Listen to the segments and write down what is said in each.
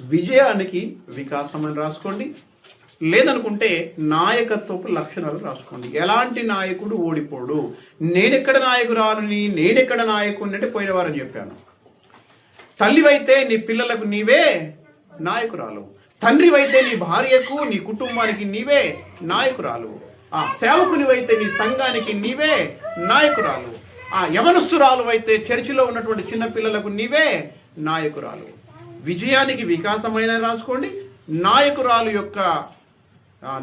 విజయానికి వికాసం అని రాసుకోండి. లేదనుకుంటే నాయకత్వపు లక్షణాలు రాసుకోండి. ఎలాంటి నాయకుడు ఓడిపోడు. నేనెక్కడ నాయకురాలని, నేనెక్కడ నాయకుడిని అంటే పోయిన వారని చెప్పాను. తల్లివైతే నీ పిల్లలకు నీవే నాయకురాలు, తండ్రివైతే నీ భార్యకు నీ కుటుంబానికి నీవే నాయకురాలు, సేవకునివైతే నీ సంఘానికి నీవే నాయకురాలు, యవనస్తురాలు అయితే చర్చిలో ఉన్నటువంటి చిన్న పిల్లలకు నీవే నాయకురాలు. విజయానికి వికాసమైన రాసుకోండి, నాయకురాలు యొక్క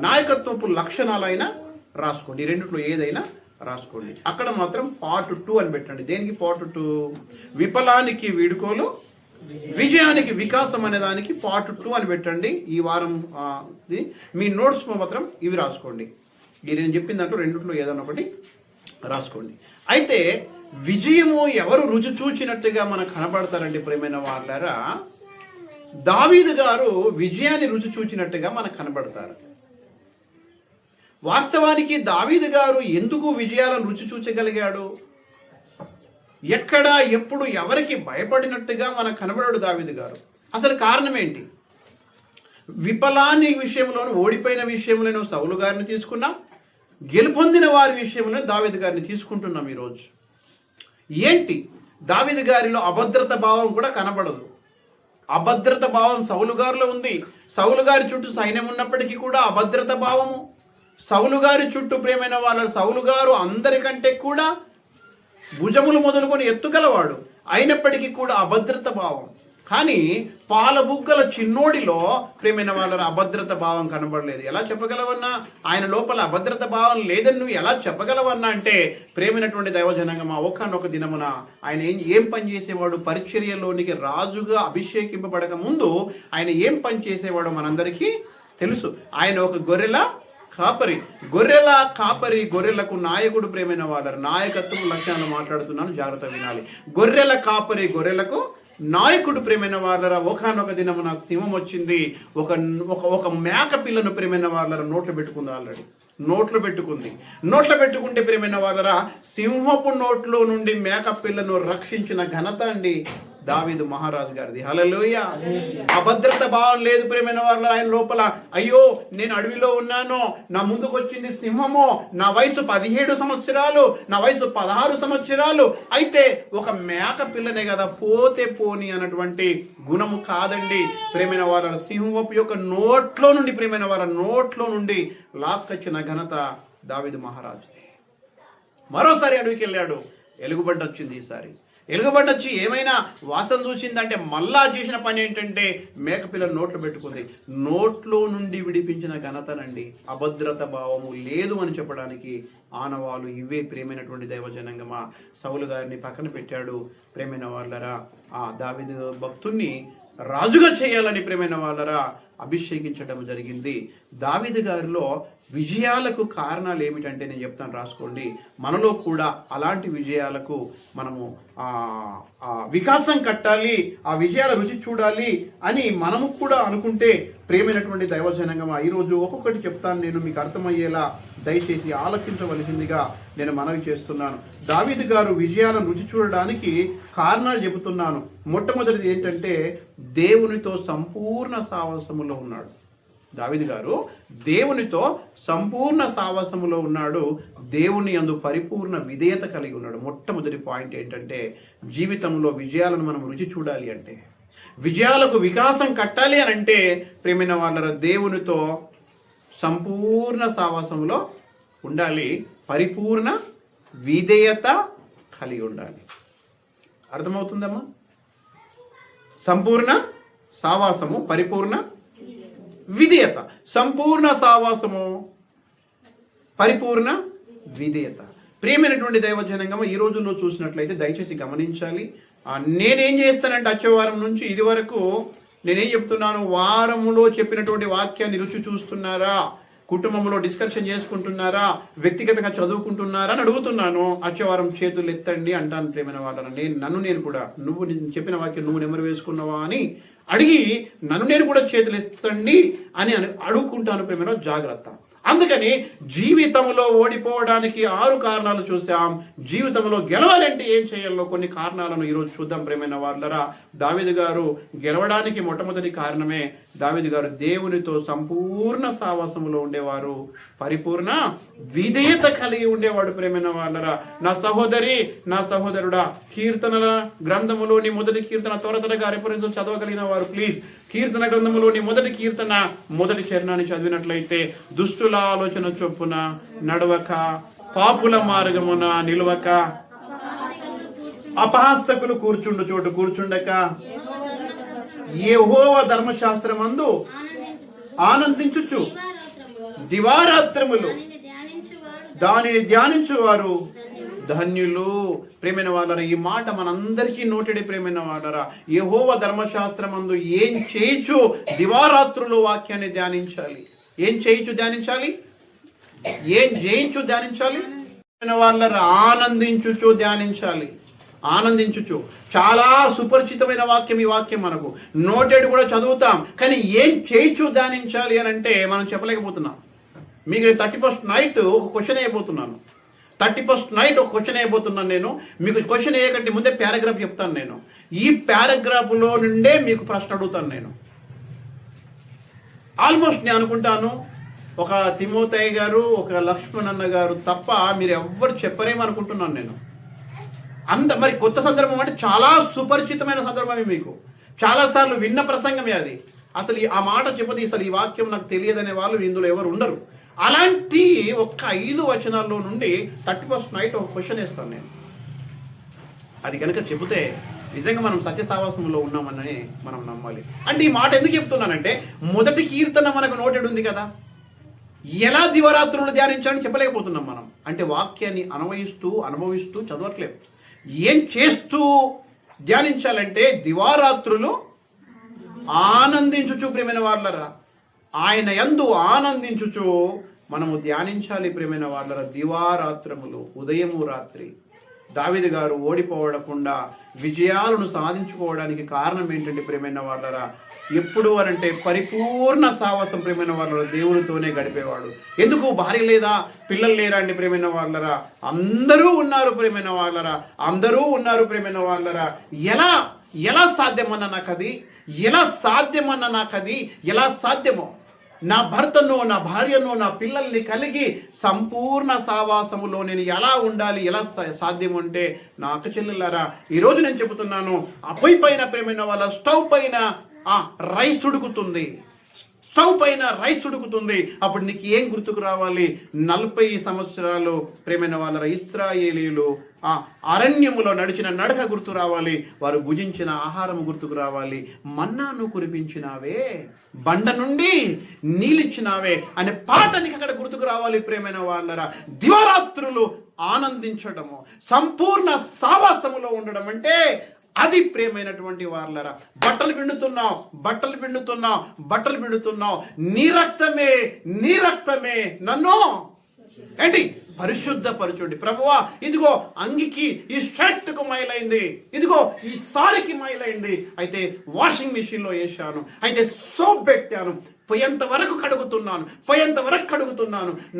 నాయకత్వపు లక్షణాలైనా రాసుకోండి. ఈ రెండిట్లో ఏదైనా రాసుకోండి. అక్కడ మాత్రం పార్ట్ 2 అని పెట్టండి. దేనికి పార్ట్ 2? విఫలానికి వీడుకోలు, విజయానికి వికాసం అనే దానికి పార్ట్ 2 అని పెట్టండి. ఈ వారం మీ నోట్స్ మాత్రం ఇవి రాసుకోండి. నేను చెప్పిన దాంట్లో రెండిట్లో ఏదైనా ఒకటి రాసుకోండి. అయితే విజయము ఎవరు రుచి చూచినట్టుగా మనకు కనబడతారండి ప్రియమైన వాళ్ళారా? దావీదు గారు విజయాన్ని రుచి చూచినట్టుగా మనకు కనబడతారు. వాస్తవానికి దావీదు గారు ఎందుకు విజయాలను రుచి చూచగలిగాడు? ఎక్కడ ఎప్పుడు ఎవరికి భయపడినట్టుగా మనకు కనబడాడు దావీదు గారు. అసలు కారణం ఏంటి? విఫలాన్ని విషయంలోనూ, ఓడిపోయిన విషయంలోనూ సౌలు గారిని తీసుకున్నాం, గెలుపొందిన వారి విషయంలో దావీదు గారిని తీసుకుంటున్నాం ఈరోజు. ఏంటి? దావీదు గారిలో అభద్రత భావం కూడా కనబడదు. అభద్రత భావం సౌలు గారిలో ఉంది. సౌలు గారి చుట్టూ సైన్యం ఉన్నప్పటికీ కూడా అభద్రత భావము. సౌలు గారి చుట్టూ ప్రియమైన వాళ్ళ సౌలు గారు అందరికంటే కూడా భుజములు మొదలుకొని ఎత్తుగలవాడు, అయినప్పటికీ కూడా అభద్రత భావం. కానీ పాలబుగ్గల చిన్నోడిలో ప్రియమైన వాళ్ళ అభద్రత భావం కనబడలేదు. ఎలా చెప్పగలవన్నా? ఆయన లోపల అభద్రత భావం లేదని నువ్వు ఎలా చెప్పగలవన్నా అంటే, ప్రేమైనటువంటి దైవజనంగా ఒకనొక దినమున ఆయన ఏం పని చేసేవాడు? పరిచర్యలోనికి రాజుగా అభిషేకింపబడక ముందు ఆయన ఏం పని చేసేవాడో మనందరికీ తెలుసు. ఆయన ఒక గొర్రెల కాపరి. గొర్రెలకు నాయకుడు ప్రేమైన వాళ్ళ నాయకత్వం లక్ష్యాన్ని మాట్లాడుతున్నాను, జాగ్రత్త వినాలి. గొర్రెల కాపరి, గొర్రెలకు నాయకుడు ప్రేమైన వాళ్ళ ఒకనొక దినమున సింహం వచ్చింది. ఒక మేక పిల్లను ప్రేమైన వాళ్ళ నోట్లో పెట్టుకుంది. ఆల్రెడీ నోట్లో పెట్టుకుంటే ప్రేమైన వాళ్ళ సింహపు నోట్లో నుండి మేక పిల్లను రక్షించిన ఘనత అండి దావీదు మహారాజు గారిది. హల్లెలూయా. అభద్రత భావం లేదు ప్రేమైన వాళ్ళ ఆయన లోపల. అయ్యో, నేను అడవిలో ఉన్నాను, నా ముందుకు వచ్చింది సింహము, నా వయసు 17 సంవత్సరాలు, నా వయసు 16 సంవత్సరాలు, అయితే ఒక మేక పిల్లనే కదా, పోతే పోని అన్నటువంటి గుణము కాదండి ప్రేమైన వాళ్ళ. సింహపు యొక్క నోట్లో నుండి ప్రేమైన వాళ్ళ నోట్లో నుండి లాక్కొచ్చిన ఘనత దావీదు మహారాజుది. మరోసారి అడవికి వెళ్ళాడు, ఎలుగుబంటి వచ్చింది. ఈసారి ఎలుగుబంటి వచ్చి ఏమైనా వాసన చూసిందంటే మళ్ళా చేసిన పని ఏంటంటే మేకపిల్లని నోట్లో పెట్టుకుంది. నోట్లో నుండి విడిపించిన ఘనతనండి. అభద్రత భావము లేదు అని చెప్పడానికి ఆనవాళ్ళు ఇవే ప్రేమైనటువంటి దైవజనంగమా. సౌలు గారిని పక్కన పెట్టాడు ప్రేమైన వాళ్ళరా. దావీదు భక్తుణ్ణి రాజుగా చేయాలని ప్రేమైన వాళ్ళరా అభిషేకించడం జరిగింది. దావీదు గారిలో విజయాలకు కారణాలు ఏమిటంటే నేను చెప్తాను, రాసుకోండి. మనలో కూడా అలాంటి విజయాలకు మనము వికాసం కట్టాలి, ఆ విజయాల రుచి చూడాలి అని మనము కూడా అనుకుంటే ప్రేమైనటువంటి దైవజనంగా ఈరోజు ఒక్కొక్కటి చెప్తాను, నేను మీకు అర్థమయ్యేలా దయచేసి ఆలోచించవలసిందిగా నేను మనవి చేస్తున్నాను. దావీదు గారు విజయాలను రుచి చూడడానికి కారణాలు చెబుతున్నాను. మొట్టమొదటిది ఏంటంటే దేవునితో సంపూర్ణ సావాసములో ఉన్నాడు. దావీదు గారు దేవునితో సంపూర్ణ సావాసములో ఉన్నాడు. దేవుని యందు పరిపూర్ణ విధేయత కలిగి ఉన్నాడు. మొట్టమొదటి పాయింట్ ఏంటంటే జీవితంలో విజయాలను మనం రుచి చూడాలి అంటే, విజయాలకు వికాసం కట్టాలి అని అంటే ప్రేమైన వాళ్ళ దేవునితో సంపూర్ణ సావాసములో ఉండాలి, పరిపూర్ణ విధేయత కలిగి ఉండాలి. అర్థమవుతుందమ్మా? సంపూర్ణ సావాసము, పరిపూర్ణ విధేయత. సంపూర్ణ సావాసము, పరిపూర్ణ విధేయత. ప్రియమైనటువంటి దైవజనంగా ఈ రోజుల్లో చూసినట్లయితే దయచేసి గమనించాలి. నేనేం చేస్తానంటే వచ్చే వారం నుంచి ఇది వరకు నేనేం చెప్తున్నాను, వారములో చెప్పినటువంటి వాక్యాన్ని రుచి చూస్తున్నారా, కుటుంబంలో డిస్కషన్ చేసుకుంటున్నారా, వ్యక్తిగతంగా చదువుకుంటున్నారా అని అడుగుతున్నాను. వచ్చే వారం చేతులు ఎత్తండి అంటాను ప్రేమైన వాళ్ళని. నేను కూడా నువ్వు చెప్పిన వాక్యం నువ్వు నెమరు వేసుకున్నావా అని అడిగి నేను కూడా చేతులు ఎత్తండి అని అడుగుకుంటాను ప్రేమైన. జాగ్రత్త. అందుకని జీవితంలో ఓడిపోవడానికి 6 కారణాలు చూసాం. జీవితంలో గెలవాలంటే ఏం చేయాలో కొన్ని కారణాలను ఈరోజు చూద్దాం ప్రియమైన వాళ్ళరా. దావీదు గారు గెలవడానికి మొట్టమొదటి కారణమే దావీదు గారు దేవునితో సంపూర్ణ సావాసములో ఉండేవారు, పరిపూర్ణ విధేయత కలిగి ఉండేవాడు ప్రియమైన వాళ్ళరా. నా సహోదరి, నా సహోదరుడా, కీర్తనల గ్రంథములోని మొదటి కీర్తన త్వరగా రెఫరెన్స్ చదవగలిగిన వారు ప్లీజ్ కీర్తన గ్రంథములోని మొదటి కీర్తన మొదటి చరణాన్ని చదివినట్లయితే, దుష్టుల ఆలోచన చొప్పున నడవక, పాపుల మార్గమున నిలవక, అపహాసకులు కూర్చుండు చోటు కూర్చుండక, యెహోవా ధర్మశాస్త్రమందు ఆనందించుచు దివారాత్రములు దానిని ధ్యానించువారు ధన్యులు. ప్రేమైన వాళ్ళరా, ఈ మాట మనందరికీ నోటెడే ప్రేమైన వాళ్ళరా. యెహోవా ధర్మశాస్త్రమందు ఏం చేయొచ్చు? దివారాత్రులు వాక్యాన్ని ధ్యానించాలి. ఏం చేయొచ్చు ధ్యానించాలి? ఏం జయించు ధ్యానించాలి? ప్రేమైన వాళ్ళరా, ఆనందించుచు ధ్యానించాలి. ఆనందించుచు. చాలా సుపరిచితమైన వాక్యం ఈ వాక్యం, మనకు నోటెడ్ కూడా చదువుతాం, కానీ ఏం చేయొచ్చు ధ్యానించాలి అని అంటే మనం చెప్పలేకపోతున్నాం. మీకు 31st నైట్ ఒక క్వశ్చన్ అయిపోతున్నాను. 31st నైట్ ఒక క్వశ్చన్ అయిపోతున్నాను నేను. మీకు క్వశ్చన్ వేయకంటే ముందే పారాగ్రాఫ్ చెప్తాను నేను. ఈ పారాగ్రాఫ్లో నుండే మీకు ప్రశ్న అడుగుతాను నేను. ఆల్మోస్ట్ నేను అనుకుంటాను ఒక తిమోతయ్య గారు, ఒక లక్ష్మణన్న గారు తప్ప మీరు ఎవ్వరు చెప్పరేమనుకుంటున్నాను నేను. మరి కొత్త సందర్భం అంటే చాలా సుపరిచితమైన సందర్భమే, మీకు చాలాసార్లు విన్న ప్రసంగమే అది. అసలు ఆ మాట చెప్పది, అసలు ఈ వాక్యం నాకు తెలియదనే వాళ్ళు ఇందులో ఎవరు ఉండరు. అలాంటి ఒక్క 5 వచనాల్లో నుండి 31st నైట్ ఒక క్వశ్చన్ వేస్తాను నేను. అది కనుక చెబితే నిజంగా మనం సత్యసావాసంలో ఉన్నామని మనం నమ్మాలి. అంటే ఈ మాట ఎందుకు చెప్తున్నానంటే, మొదటి కీర్తన మనకు నోటెడ్ ఉంది కదా, ఎలా దివరాత్రులు ధ్యానించాలని చెప్పలేకపోతున్నాం మనం. అంటే వాక్యాన్ని అనుభవిస్తూ చదవట్లేదు. ఏం చేస్తూ ధ్యానించాలంటే దివారాత్రులు ఆనందించుచు ప్రియమైన వాళ్ళరా, ఆయన యందు ఆనందించుచు మనము ధ్యానించాలి ప్రియమైన వాళ్ళరా. దివారాత్రములు, ఉదయము రాత్రి. దావీదు గారు ఓడిపోవడకుండా విజయాలను సాధించుకోవడానికి కారణం ఏంటంటే ప్రియమైన వాళ్ళరా, ఎప్పుడు అనంటే పరిపూర్ణ సావాసం ప్రియమైన వాళ్ళరా దేవునితోనే గడిపేవాడు. ఎందుకు? భార్య లేదా, పిల్లలు లేరా అండి ప్రియమైన వాళ్ళరా? అందరూ ఉన్నారు ప్రియమైన వాళ్ళరా, అందరూ ఉన్నారు ప్రియమైన వాళ్ళరా. ఎలా సాధ్యమన్నా నాకు అది, ఎలా సాధ్యమో నా భర్తను, నా భార్యను, నా పిల్లల్ని కలిగి సంపూర్ణ సావాసములో నేను ఎలా ఉండాలి, ఎలా సాధ్యం అంటే నా అక్క చెల్లెలారా, ఈరోజు నేను చెబుతున్నాను, ఆ పొయ్యి పైన ప్రేమైన వాళ్ళ స్టవ్ పైన రైస్ ఉడుకుతుంది, అప్పుడు నీకు ఏం గుర్తుకు రావాలి? 40 సంవత్సరాలు ప్రేమైన వాళ్ళ ఇశ్రాయేలీలు అరణ్యములో నడిచిన నడక గుర్తు రావాలి, వారు భుజించిన ఆహారం గుర్తుకు రావాలి. మన్నాను కురిపించినావే, బండ నుండి నీళ్ళిచ్చినావే అనే పాట నీకు అక్కడ గుర్తుకు రావాలి ప్రేమైన వాళ్ళరా. దివారాత్రులు ఆనందించడము, సంపూర్ణ సావాసములో ఉండడం అంటే అది ప్రియమైనటువంటి వాళ్ళరా. బట్టలు పిండుతున్నావు, నీ రక్తమే నన్ను ఏంటి పరిశుద్ధపరచుండి ప్రభువా. ఇదిగో అంగికి, ఈ షర్ట్కు మైలైంది, ఇదిగో ఈ సారీకి మైలైంది, అయితే వాషింగ్ మిషన్లో వేసాను, అయితే సోప్ పెట్టాను, పోయేంత వరకు కడుగుతున్నాను.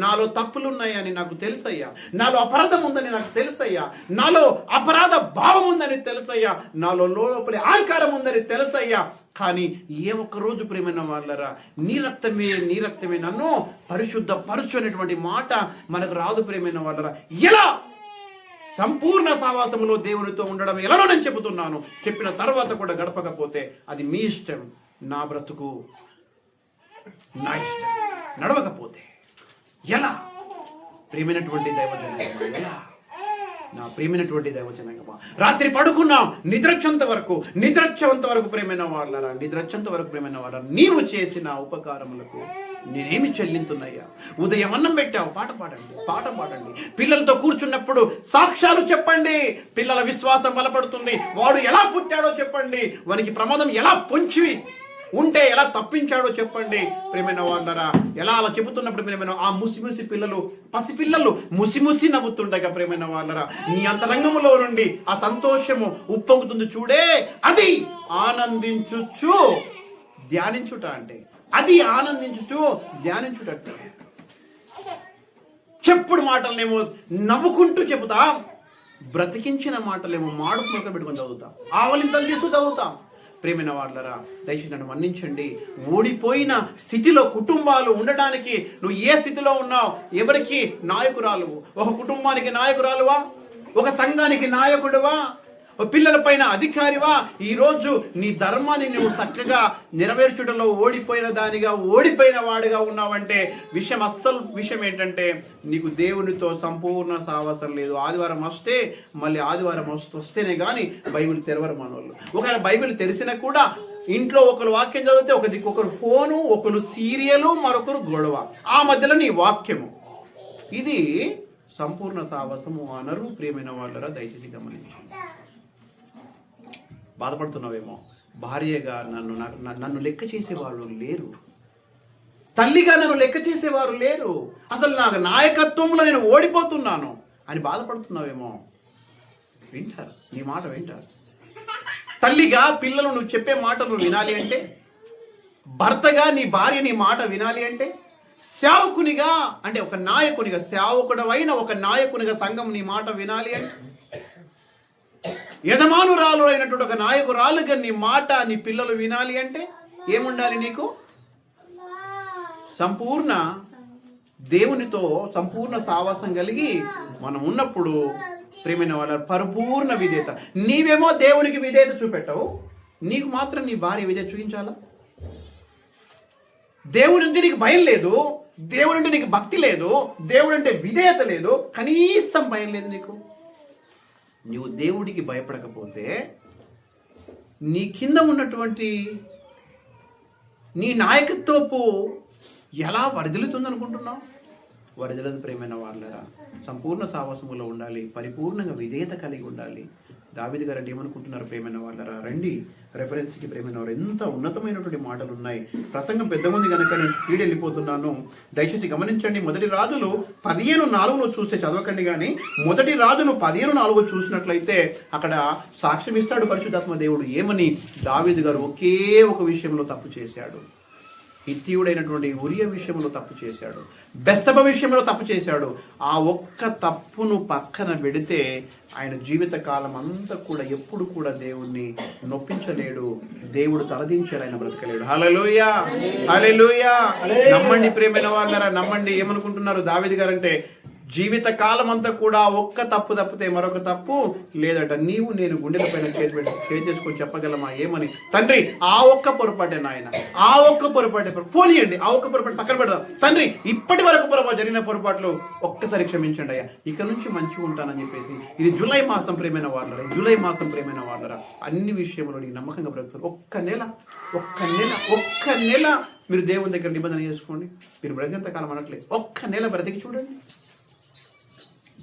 నాలో తప్పులున్నాయని నాకు తెలుసయ్యా, నాలో అపరాధం ఉందని నాకు తెలుసయ్యా, నాలో అపరాధ భావం ఉందని తెలుసయ్యా, నాలో లోపలి అహంకారం ఉందని తెలుసయ్యా. కానీ ఏ ఒక్క రోజు ప్రేమైన వాళ్ళరా నీ రక్తమే నన్ను పరిశుద్ధపరచు అనేటువంటి మాట మనకు రాదు ప్రేమైన వాళ్ళరా. ఎలా సంపూర్ణ సావాసములో దేవునితో ఉండడం ఎలానో నేను చెబుతున్నాను. చెప్పిన తర్వాత కూడా గడపకపోతే అది మీ ఇష్టం, నా బ్రతుకు నా ఇష్టం. నడవకపోతే ఎలా? ప్రియమైనటువంటి దైవజనమా, ఎలా? నా ప్రియమైనటువంటి దైవజనమా, రాత్రి పడుకున్నాం నిద్రచ్చంత వరకు ప్రేమైన వాళ్ళ నీవు చేసిన ఉపకారములకు నేనేమి చెల్లింతున్నాయ్యా? ఉదయం అన్నం పెట్టావు, పాట పాడండి. పిల్లలతో కూర్చున్నప్పుడు సాక్ష్యాలు చెప్పండి. పిల్లల విశ్వాసం బలపడుతుంది. వాడు ఎలా పుట్టాడో చెప్పండి. వానికి ప్రమాదం ఎలా పొంచి ఉంటే ఎలా తప్పించాడో చెప్పండి ప్రేమైన వాళ్ళరా. ఎలా అలా చెబుతున్నప్పుడు ప్రేమైన ఆ పసిపిల్లలు ముసి నవ్వుతుండగా ప్రేమైన వాళ్ళరా, నీ అంతరంగములో నుండి ఆ సంతోషము ఉప్పొంగుతుంది చూడే, అది ఆనందించుచు ధ్యానించుట అంటే, అది ఆనందించుచు ధ్యానించుట. చెప్పుడు మాటలనేమో నవ్వుకుంటూ చెబుతాం, బ్రతికించిన మాటలేమో మాడుకు మొక్క పెట్టుకొని చదువుతాం, ఆవలింతలు తీస్తూ చదువుతాం. ప్రేమైన వాళ్ళరా, దయచేసి నన్ను మన్నించండి. ఓడిపోయిన స్థితిలో కుటుంబాలు ఉండడానికి నువ్వు ఏ స్థితిలో ఉన్నావు? ఎవరికి నాయకురాలు? ఒక కుటుంబానికి నాయకురాలువా? ఒక సంఘానికి నాయకుడువా? పిల్లల పైన అధికారివా? ఈరోజు నీ ధర్మాన్ని నువ్వు చక్కగా నెరవేర్చుటలో ఓడిపోయిన వాడిగా ఉన్నావంటే విషయం ఏంటంటే నీకు దేవునితో సంపూర్ణ సావాసం లేదు. ఆదివారం వస్తే మళ్ళీ ఆదివారం వస్తేనే కానీ బైబిల్ తెరవరు మనోళ్ళు. ఒకవేళ బైబిల్ తెరిసినా కూడా ఇంట్లో ఒకరు వాక్యం చదివితే ఒకరు ఫోను, ఒకరు సీరియలు, మరొకరు గొడవ, ఆ మధ్యలో నీ వాక్యము. ఇది సంపూర్ణ సావాసము అనరు. ప్రియమైన వాళ్ళరా, దయచేసి గమనించండి. బాధపడుతున్నావేమో, భార్యగా నన్ను లెక్క చేసేవాళ్ళు లేరు, తల్లిగా నన్ను లెక్క చేసేవారు లేరు, అసలు నాకు నాయకత్వంలో నేను ఓడిపోతున్నాను అని బాధపడుతున్నావేమో. వింటారు, నీ మాట వింటారు. తల్లిగా పిల్లలు నువ్వు చెప్పే మాటలు వినాలి అంటే, భర్తగా నీ భార్య నీ మాట వినాలి అంటే, సేవకునిగా అంటే ఒక నాయకునిగా, సేవకుడవైన ఒక నాయకునిగా సంఘం నీ మాట వినాలి అంటే, యజమానురాలు అయినటువంటి ఒక నాయకురాలుగా నీ మాట నీ పిల్లలు వినాలి అంటే ఏముండాలి నీకు? సంపూర్ణ దేవునితో సంపూర్ణ సావాసం కలిగి మనం ఉన్నప్పుడు ప్రియమైన వాళ్ళ పరిపూర్ణ విధేయత. నీవేమో దేవునికి విధేయత చూపెట్టవు, నీకు మాత్రం నీ భార్య విధేయత చూపించాలా? దేవుడు అంటే నీకు భయం లేదు, దేవుడు అంటే నీకు భక్తి లేదు, దేవుడు అంటే విధేయత లేదు, కనీసం భయం లేదు నీకు. నీవు దేవుడికి భయపడకపోతే నీ కింద ఉన్నటువంటి నీ నాయకత్వపు ఎలా వరదలుతుంది అనుకుంటున్నావు? వరదలదు. ప్రేమైన వాళ్ళరా, సంపూర్ణ సావాసములో ఉండాలి, పరిపూర్ణంగా విధేయత కలిగి ఉండాలి. దావీదు గారు ఏమనుకుంటున్నారు? ప్రేమైన వాళ్ళరా, రండి రెఫరెన్స్కి. ప్రేమైన వారు ఎంత ఉన్నతమైనటువంటి మాటలు ఉన్నాయి. ప్రసంగం పెద్ద మంది కనుక నేను స్పీడ్ వెళ్ళిపోతున్నాను, దయచేసి గమనించండి. మొదటి రాజులు 15:4 చూస్తే చదవకండి, కానీ మొదటి రాజులు 15:4 చూసినట్లయితే అక్కడ సాక్ష్యం ఇస్తాడు పరిశుద్ధాత్మ దేవుడు. ఏమని? దావీదు గారు ఒకే ఒక విషయంలో తప్పు చేశాడు, హిత్తీయుడైనటువంటి ఉరియా విషయంలో తప్పు చేశాడు, బెస్తబ విషయంలో తప్పు చేశాడు. ఆ ఒక్క తప్పును పక్కన పెడితే ఆయన జీవిత కాలం అంతా కూడా ఎప్పుడు కూడా దేవుణ్ణి నొప్పించలేడు, దేవుడు తలదించాడు, ఆయన బ్రతకలేడు. హల్లెలూయా, హల్లెలూయా. నమ్మండి ప్రియమైన వాళ్ళరా, నమ్మండి. ఏమనుకుంటున్నారు దావీదు గారు అంటే? జీవిత కాలం అంతా కూడా ఒక్క తప్పు తప్పితే మరొక తప్పు లేదట. నీవు నేను గుండెల పైన చేసుకొని చెప్పగలమా? ఏమని? తండ్రి, ఆ ఒక్క పొరపాటే నాయన, ఆ ఒక్క పొరపాటే పోనీయండి, ఆ ఒక్క పొరపాటు పక్కన పెడదాం తండ్రి, ఇప్పటి వరకు జరిగిన పొరపాట్లు ఒక్కసారి క్షమించండి అయ్యా, ఇక నుంచి మంచిగా ఉంటానని చెప్పేసి. ఇది జూలై మాసం ప్రేమైన వాళ్ళరా, జూలై మాసం ప్రేమైన వాళ్ళరా, అన్ని విషయంలో నీకు నమ్మకంగా బ్రతుకుతారు. ఒక్క నెల మీరు దేవుని దగ్గర నిబంధన చేసుకోండి. మీరు బ్రతికేంత కాలం అనట్లేదు, ఒక్క నెల బ్రతికి చూడండి.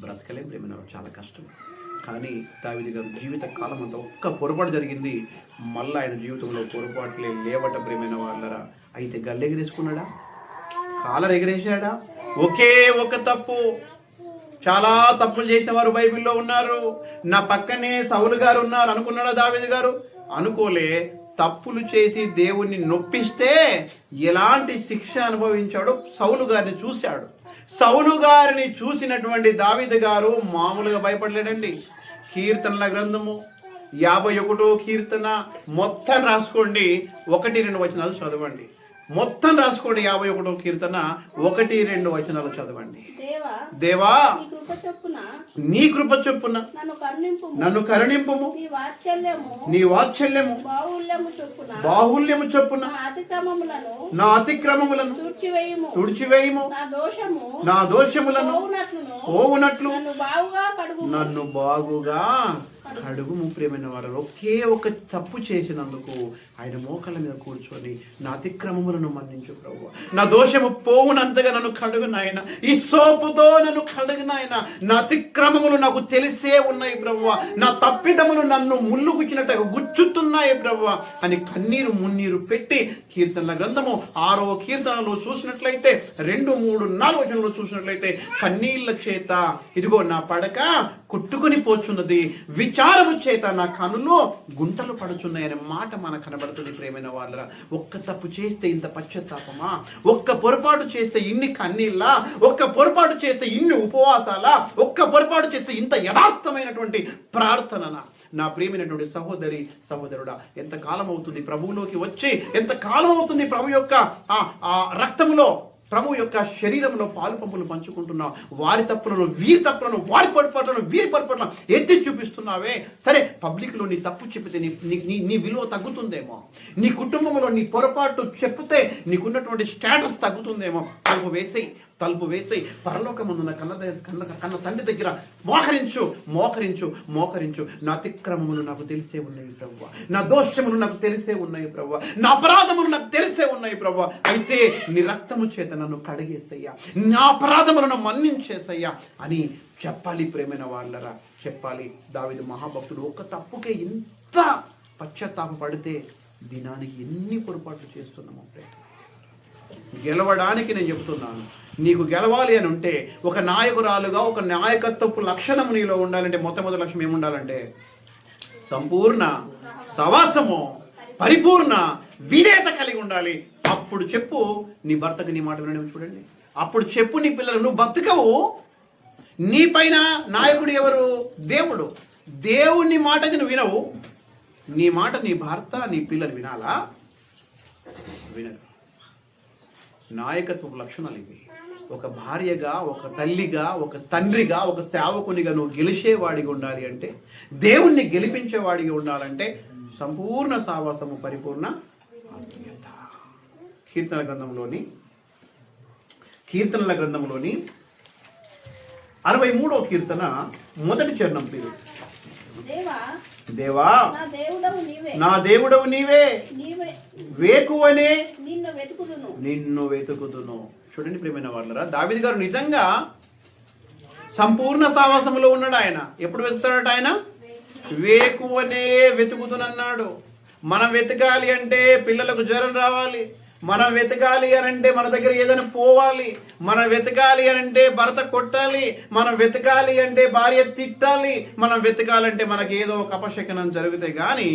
బ్రతకలేం ప్రేమైన వాడు, చాలా కష్టం. కానీ దావీదు గారు జీవిత కాలం అంతా ఒక్క పొరపాటు జరిగింది, మళ్ళీ ఆయన జీవితంలో పొరపాట్లే లేవట ప్రేమైన వాళ్ళరా. అయితే గల్లె ఎగిరేసుకున్నాడా? కాలర్ ఎగిరేసాడా? ఒకే ఒక తప్పు. చాలా తప్పులు చేసిన వారు బైబిల్లో ఉన్నారు. నా పక్కనే సౌలు గారు ఉన్నారు అనుకున్నాడా దావీదు గారు? అనుకోలే. తప్పులు చేసి దేవుణ్ణి నొప్పిస్తే ఎలాంటి శిక్ష అనుభవించాడో సౌలు గారిని చూశాడు. సౌలు గారిని చూసినటువంటి దావీదు గారు మామూలుగా భయపడలేడండి. కీర్తనల గ్రంథము 51వ కీర్తన మొత్తం రాసుకోండి, 1-2 వచనాలు చదవండి. మొత్తం రాసుకోండి. 51వ కీర్తన 1-2 వచనాలు చదవండి. దేవా, నీ కృప చొప్పున నన్ను కరుణింపుము, నీ వాత్సల్యము బాహుల్యము చొప్పున నా అతిక్రమములను తుడిచివేయుము, నా దోషములను పోవునట్లు నన్ను బాగుగా కడుగుము. ప్రియమైన వారు, ఒకే ఒక తప్పు చేసినందుకు ఆయన మోకాళ్ళ మీద కూర్చొని నా అతిక్రమములను మన్నించు ప్రభువా, నా దోషము పోవునంతగా నన్ను కడుగు నాయన, ఈ సోపుతో నన్ను కడుగు నాయన, నా అతిక్రమములు నాకు తెలిసే ఉన్నాయి ప్రభువా, నా తప్పిదములు నన్ను ముళ్ళు గుచ్చినట్టుగా గుచ్చుతున్నాయి ప్రభువా అని కన్నీరు మున్నీరు పెట్టి కీర్తనల గ్రంథము 6వ కీర్తనలో చూసినట్లయితే 2, 3, 4 వచనంలో చూసినట్లయితే కన్నీళ్ల చేత ఇదిగో నా పడక కొట్టుకొని పోచున్నది, విచారము చేత నా కనులో గుంటలు పడుచున్నాయనే మాట మనకు కనబడుతుంది. ప్రేమైన వాళ్ళరా, ఒక్క తప్పు చేస్తే ఇంత పశ్చాత్తాపమా? ఒక్క పొరపాటు చేస్తే ఇన్ని కన్నీళ్ళ? ఒక్క పొరపాటు చేస్తే ఇన్ని ఉపవాసాలా? ఒక్క పొరపాటు చేస్తే ఇంత యథార్థమైనటువంటి ప్రార్థననా? నా ప్రియమైనటువంటి సహోదరి సహోదరుడా, ఎంత కాలం అవుతుంది ప్రభువులోకి వచ్చి? ఎంత కాలం అవుతుంది ప్రభు యొక్క రక్తములో, ప్రభు యొక్క శరీరంలో పాలు పంపులు పంచుకుంటున్నావు? వారి తప్పులను వీరి తప్పులను, వారి పొరపాట్లను వీరి పొరపాట్లను ఎత్తి చూపిస్తున్నావే. సరే, పబ్లిక్లో నీ తప్పు చెప్పితే నీ విలువ తగ్గుతుందేమో, నీ కుటుంబంలో నీ పొరపాటు చెప్తే నీకున్నటువంటి స్టేటస్ తగ్గుతుందేమో. తలుపు వేసి పరలోకమున్న కన్న తండ్రి దగ్గర మోకరించు. నా అతిక్రమములు నాకు తెలిసే ఉన్నాయి ప్రభువా, నా దోషములు నాకు తెలిసే ఉన్నాయి ప్రభువా, నా అపరాధములు నాకు తెలిసే ఉన్నాయి ప్రభువా. అయితే నీ రక్తము చేత నన్ను కడిగేసయ్యా, నా అపరాధములను మన్నించేసయ్యా అని చెప్పాలి. ప్రేమైన వాళ్ళరా, చెప్పాలి. దావీదు మహాభక్తుడు ఒక తప్పుకే ఇంత పశ్చాత్తాప పడితే దినానికి ఎన్ని పొరపాట్లు చేస్తున్నాము. గెలవడానికి నేను చెబుతున్నాను, నీకు గెలవాలి అని ఉంటే, ఒక నాయకురాలుగా ఒక నాయకత్వపు లక్షణం నీలో ఉండాలంటే మొట్టమొదటి లక్ష్యం ఏముండాలంటే సంపూర్ణ సవాసము, పరిపూర్ణ విధేయత కలిగి ఉండాలి. అప్పుడు చెప్పు నీ భర్తకు నీ మాట వినడం. చూడండి, అప్పుడు చెప్పు నీ పిల్లలు, నువ్వు బతకవు. నీ పైన నాయకుడు ఎవరు? దేవుడు. దేవుని మాట నువ్వు వినవు, నీ మాట నీ భర్త నీ పిల్లలు వినాలా? వినరు. నాయకత్వ లక్షణాలు ఇవి. ఒక భార్యగా, ఒక తల్లిగా, ఒక తండ్రిగా, ఒక సేవకునిగా నువ్వు గెలిచేవాడిగా ఉండాలి అంటే, దేవుణ్ణి గెలిపించేవాడిగా ఉండాలంటే సంపూర్ణ సావాసము, పరిపూర్ణ ఆత్మీయత. కీర్తనల గ్రంథంలోని 63వ కీర్తన మొదటి చరణం పేరు. దేవా నా దేవుడవు నీవే, వేకువనే నిన్ను వెతుకుదును. చూడండి ప్రియమైన వాళ్ళరా, దావీదు గారు నిజంగా సంపూర్ణ సావాసములో ఉన్నాడు. ఆయన ఎప్పుడు వెతుకుతాడట? ఆయన వేకువనే వెతుకుతునన్నాడు. మనం వెతకాలి అంటే పిల్లలకు జ్వరం రావాలి, మనం వెతకాలి అని అంటే మన దగ్గర ఏదైనా పోవాలి, మనం వెతకాలి అని అంటే భర్త కొట్టాలి, మనం వెతకాలి అంటే భార్య తిట్టాలి, మనం వెతకాలంటే మనకి ఏదో ఒక అపశకనం జరిగితే కానీ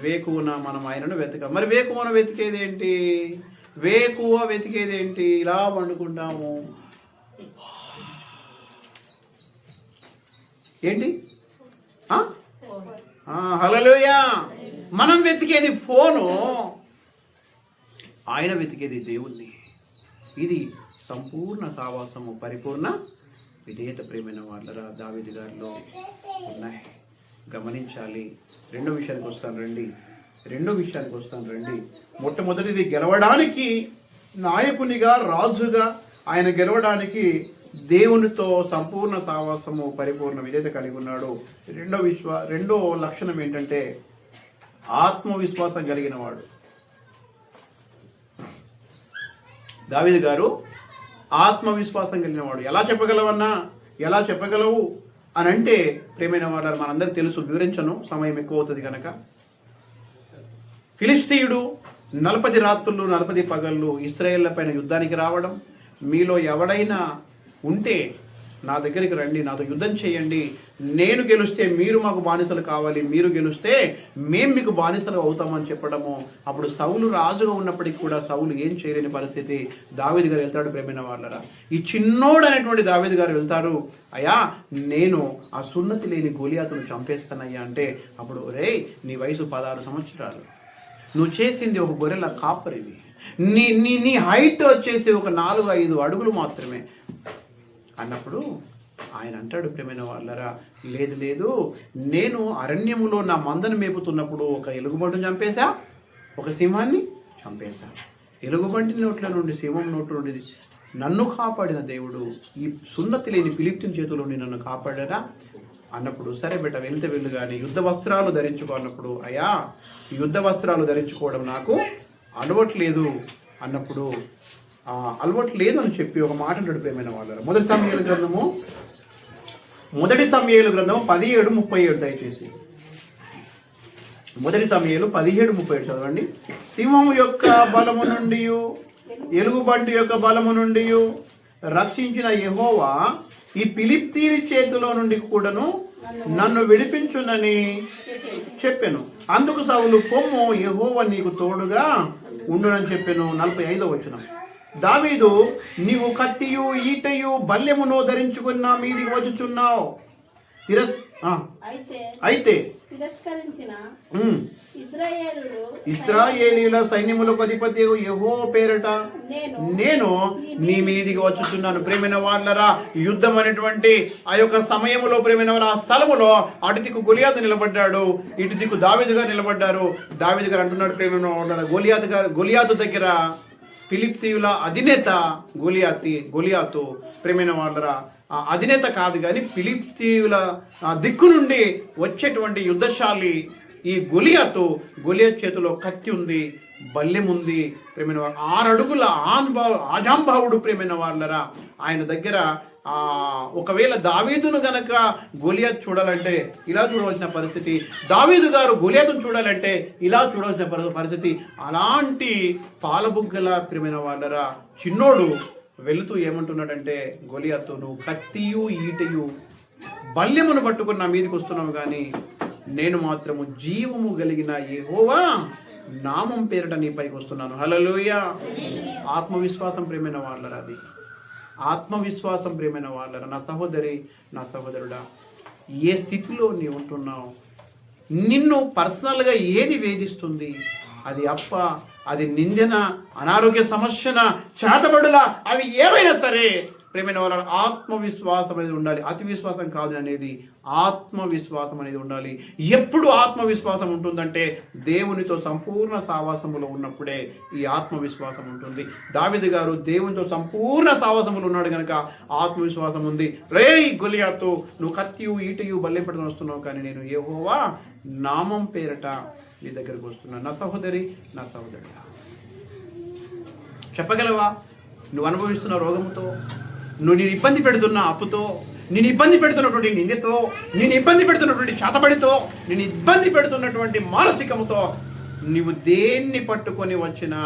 వేకువన మనం ఆయనను వెతకాలి. మరి వేకువన వెతికేది ఏంటి? ఇలా పండుకుంటాము. ఏంటి? హల్లెలూయా. మనం వెతికేది ఫోను, ఆయన వెతికేది దేవుణ్ణి. ఇది సంపూర్ణ సావాసము, పరిపూర్ణ విధేయత. ప్రేమైన వాళ్ళరా, దావీదు గారిలో ఉన్నాయి, గమనించాలి. రెండో విషయానికి వస్తాను రండి. మొట్టమొదటిది, గెలవడానికి నాయకునిగా, రాజుగా ఆయన గెలవడానికి దేవునితో సంపూర్ణ సావాసము, పరిపూర్ణ విధేయత కలిగి ఉన్నాడు. రెండో లక్షణం ఏంటంటే ఆత్మవిశ్వాసం కలిగిన వాడు. దావీదు గారు ఆత్మవిశ్వాసం కలిగిన వాడు. ఎలా చెప్పగలవు అని అంటే, ప్రేమైన వాళ్ళ మనందరికీ తెలుసు, వివరించను, సమయం ఎక్కువ అవుతుంది కనుక. ఫిలిస్తీయుడు 40 రాత్రులు 40 పగళ్ళు ఇశ్రాయేళ్ల పైన యుద్ధానికి రావడం. మీలో ఎవడైనా ఉంటే నా దగ్గరికి రండి, నాతో యుద్ధం చేయండి, నేను గెలిస్తే మీరు మాకు బానిసలు కావాలి, మీరు గెలిస్తే మేము మీకు బానిసలు అవుతామని చెప్పడము. అప్పుడు సౌలు రాజుగా ఉన్నప్పటికీ కూడా సౌలు ఏం చేయలేని పరిస్థితి. దావీదు గారు వెళ్తాడు. ప్రేమైన వాళ్ళరా, ఈ చిన్నోడు అనేటువంటి దావీదు గారు వెళ్తారు. అయ్యా, నేను ఆ సున్నతి లేని గొలియాతును చంపేస్తానయ్యా అంటే, అప్పుడు రే, నీ వయసు 16 సంవత్సరాలు, నువ్వు చేసింది ఒక గొర్రెల కాపరివి, నీ హైట్ వచ్చేసి ఒక 4-5 అడుగులు మాత్రమే అన్నప్పుడు ఆయన అంటాడు, ప్రేమైన వాళ్ళరా, లేదు, నేను అరణ్యములో నా మందను మేపుతున్నప్పుడు ఒక ఎలుగుబంటిని చంపేశా, ఒక సింహాన్ని చంపేశా. ఎలుగుబంటి నోట్ల నుండి, సింహం నోట్ల నుండి నన్ను కాపాడిన దేవుడు ఈ సున్నతి లేని ఫిలిష్తీయుని చేతుల నుండి నన్ను కాపాడారా అన్నప్పుడు, సరే బెట, వెళ్ళు కానీ యుద్ధ వస్త్రాలు ధరించుకో అన్నప్పుడు, అయ్యా, యుద్ధ వస్త్రాలు ధరించుకోవడం నాకు అలవట్లేదు అన్నప్పుడు, అలవట్లేదు అని చెప్పి ఒక మాట అంటాడు. ప్రేమైన వాళ్ళ మొదటి సమూయేలు గ్రంథము 17:37. దయచేసి మొదటి సమూయేలు 17:37 చదవండి. సింహము యొక్క బలము నుండి, ఎలుగుబంటి యొక్క బలము నుండి రక్షించిన యెహోవా ఈ ఫిలిష్తీయుల చేతిలో నుండి కూడాను నన్ను విడిపించునని చెప్పాను. అందుకు సౌలు, పొమ్ము, యెహోవా నీకు తోడుగా ఉండునని చెప్పాను. 45వ వచనం. దావీదు, నీవు కత్తియు ఈటయు బల్లెమును ధరించుకుని నా మీదికి వచ్చుచున్నావు. అయితే ఇశ్రాయేలీయుల సైన్యములకు అధిపతి యెహోవా పేరట నేను నీ మీదికి వచ్చుచున్నాను. ప్రేమైన వాళ్ళరా, యుద్ధం అనేటువంటి ఆ యొక్క సమయంలో ప్రేమైన ఆ స్థలములో అటు దిక్కు గొలియాతు నిలబడ్డాడు, ఇటు దిక్కు దావీదు గారు నిలబడ్డారు. దావీదు గారు అంటున్నాడు, ప్రేమైన గొలియాతు దగ్గర ఫిలిష్తీయుల అధినేత గొలియాతు ప్రేమైన వాళ్ళరా అధినేత కాదు కానీ ఫిలిష్తీయుల దిక్కు నుండి వచ్చేటువంటి యుద్ధశాలి ఈ గొలియాతు చేతిలో కత్తి ఉంది, బల్లెం ఉంది. ప్రేమైన వాళ్ళు 6 అడుగుల ఆజాంబావుడు ప్రేమైన వాళ్ళరా. ఆయన దగ్గర ఒకవేళ దావీదును గనక గొలియాతు చూడాలంటే ఇలా చూడవలసిన పరిస్థితి, దావీదు గారు గొలియాతును చూడాలంటే ఇలా చూడవలసిన పరిస్థితి. అలాంటి పాలబుగ్గల ప్రేమైన వాళ్ళరా చిన్నోడు వెళుతూ ఏమంటున్నాడంటే, గొలియాతు, నువ్వు కత్తియు ఈటయు బల్యమును పట్టుకుని నా మీదకి వస్తున్నావు, కానీ నేను మాత్రము జీవము కలిగిన యెహోవా నామం పేరిట నీ పైకి వస్తున్నాను. హల్లెలూయా. ఆత్మవిశ్వాసం ప్రేమైన వాళ్ళరా, అది ఆత్మవిశ్వాసం ప్రేమైన వాళ్ళరా. నా సహోదరి, నా సహోదరుడా, ఏ స్థితిలో నీవు ఉంటున్నావు, నిన్ను పర్సనల్గా ఏది వేధిస్తుంది, అది అది నిందన, అనారోగ్య సమస్యన, చేతబడుల, అవి ఏవైనా సరే ప్రేమైన వాళ్ళ ఆత్మవిశ్వాసం అనేది ఉండాలి. అతి విశ్వాసం కాదు అనేది, ఆత్మవిశ్వాసం అనేది ఉండాలి. ఎప్పుడు ఆత్మవిశ్వాసం ఉంటుందంటే దేవునితో సంపూర్ణ సావాసములో ఉన్నప్పుడే ఈ ఆత్మవిశ్వాసం ఉంటుంది. దావీదు గారు దేవునితో సంపూర్ణ సావాసములు ఉన్నాడు కనుక ఆత్మవిశ్వాసం ఉంది. రేయ్ గొలియాతు, నువ్వు కత్తియు ఈటయు బల్లెం పట్టుకొని వస్తున్నావు, కానీ నేను యెహోవా నామం పేరట నీ దగ్గరకు వస్తున్నాను. నా సహోదరి, నా సహోదరుడు, చెప్పగలవా? నువ్వు అనుభవిస్తున్న రోగంతో, నువ్వు నేను ఇబ్బంది పెడుతున్న అప్పుతో, నేను ఇబ్బంది పెడుతున్నటువంటి నిందతో, నేను ఇబ్బంది పెడుతున్నటువంటి చేతబడితో, నేను ఇబ్బంది పెడుతున్నటువంటి మానసికముతో నీవు దేన్ని పట్టుకొని వచ్చినా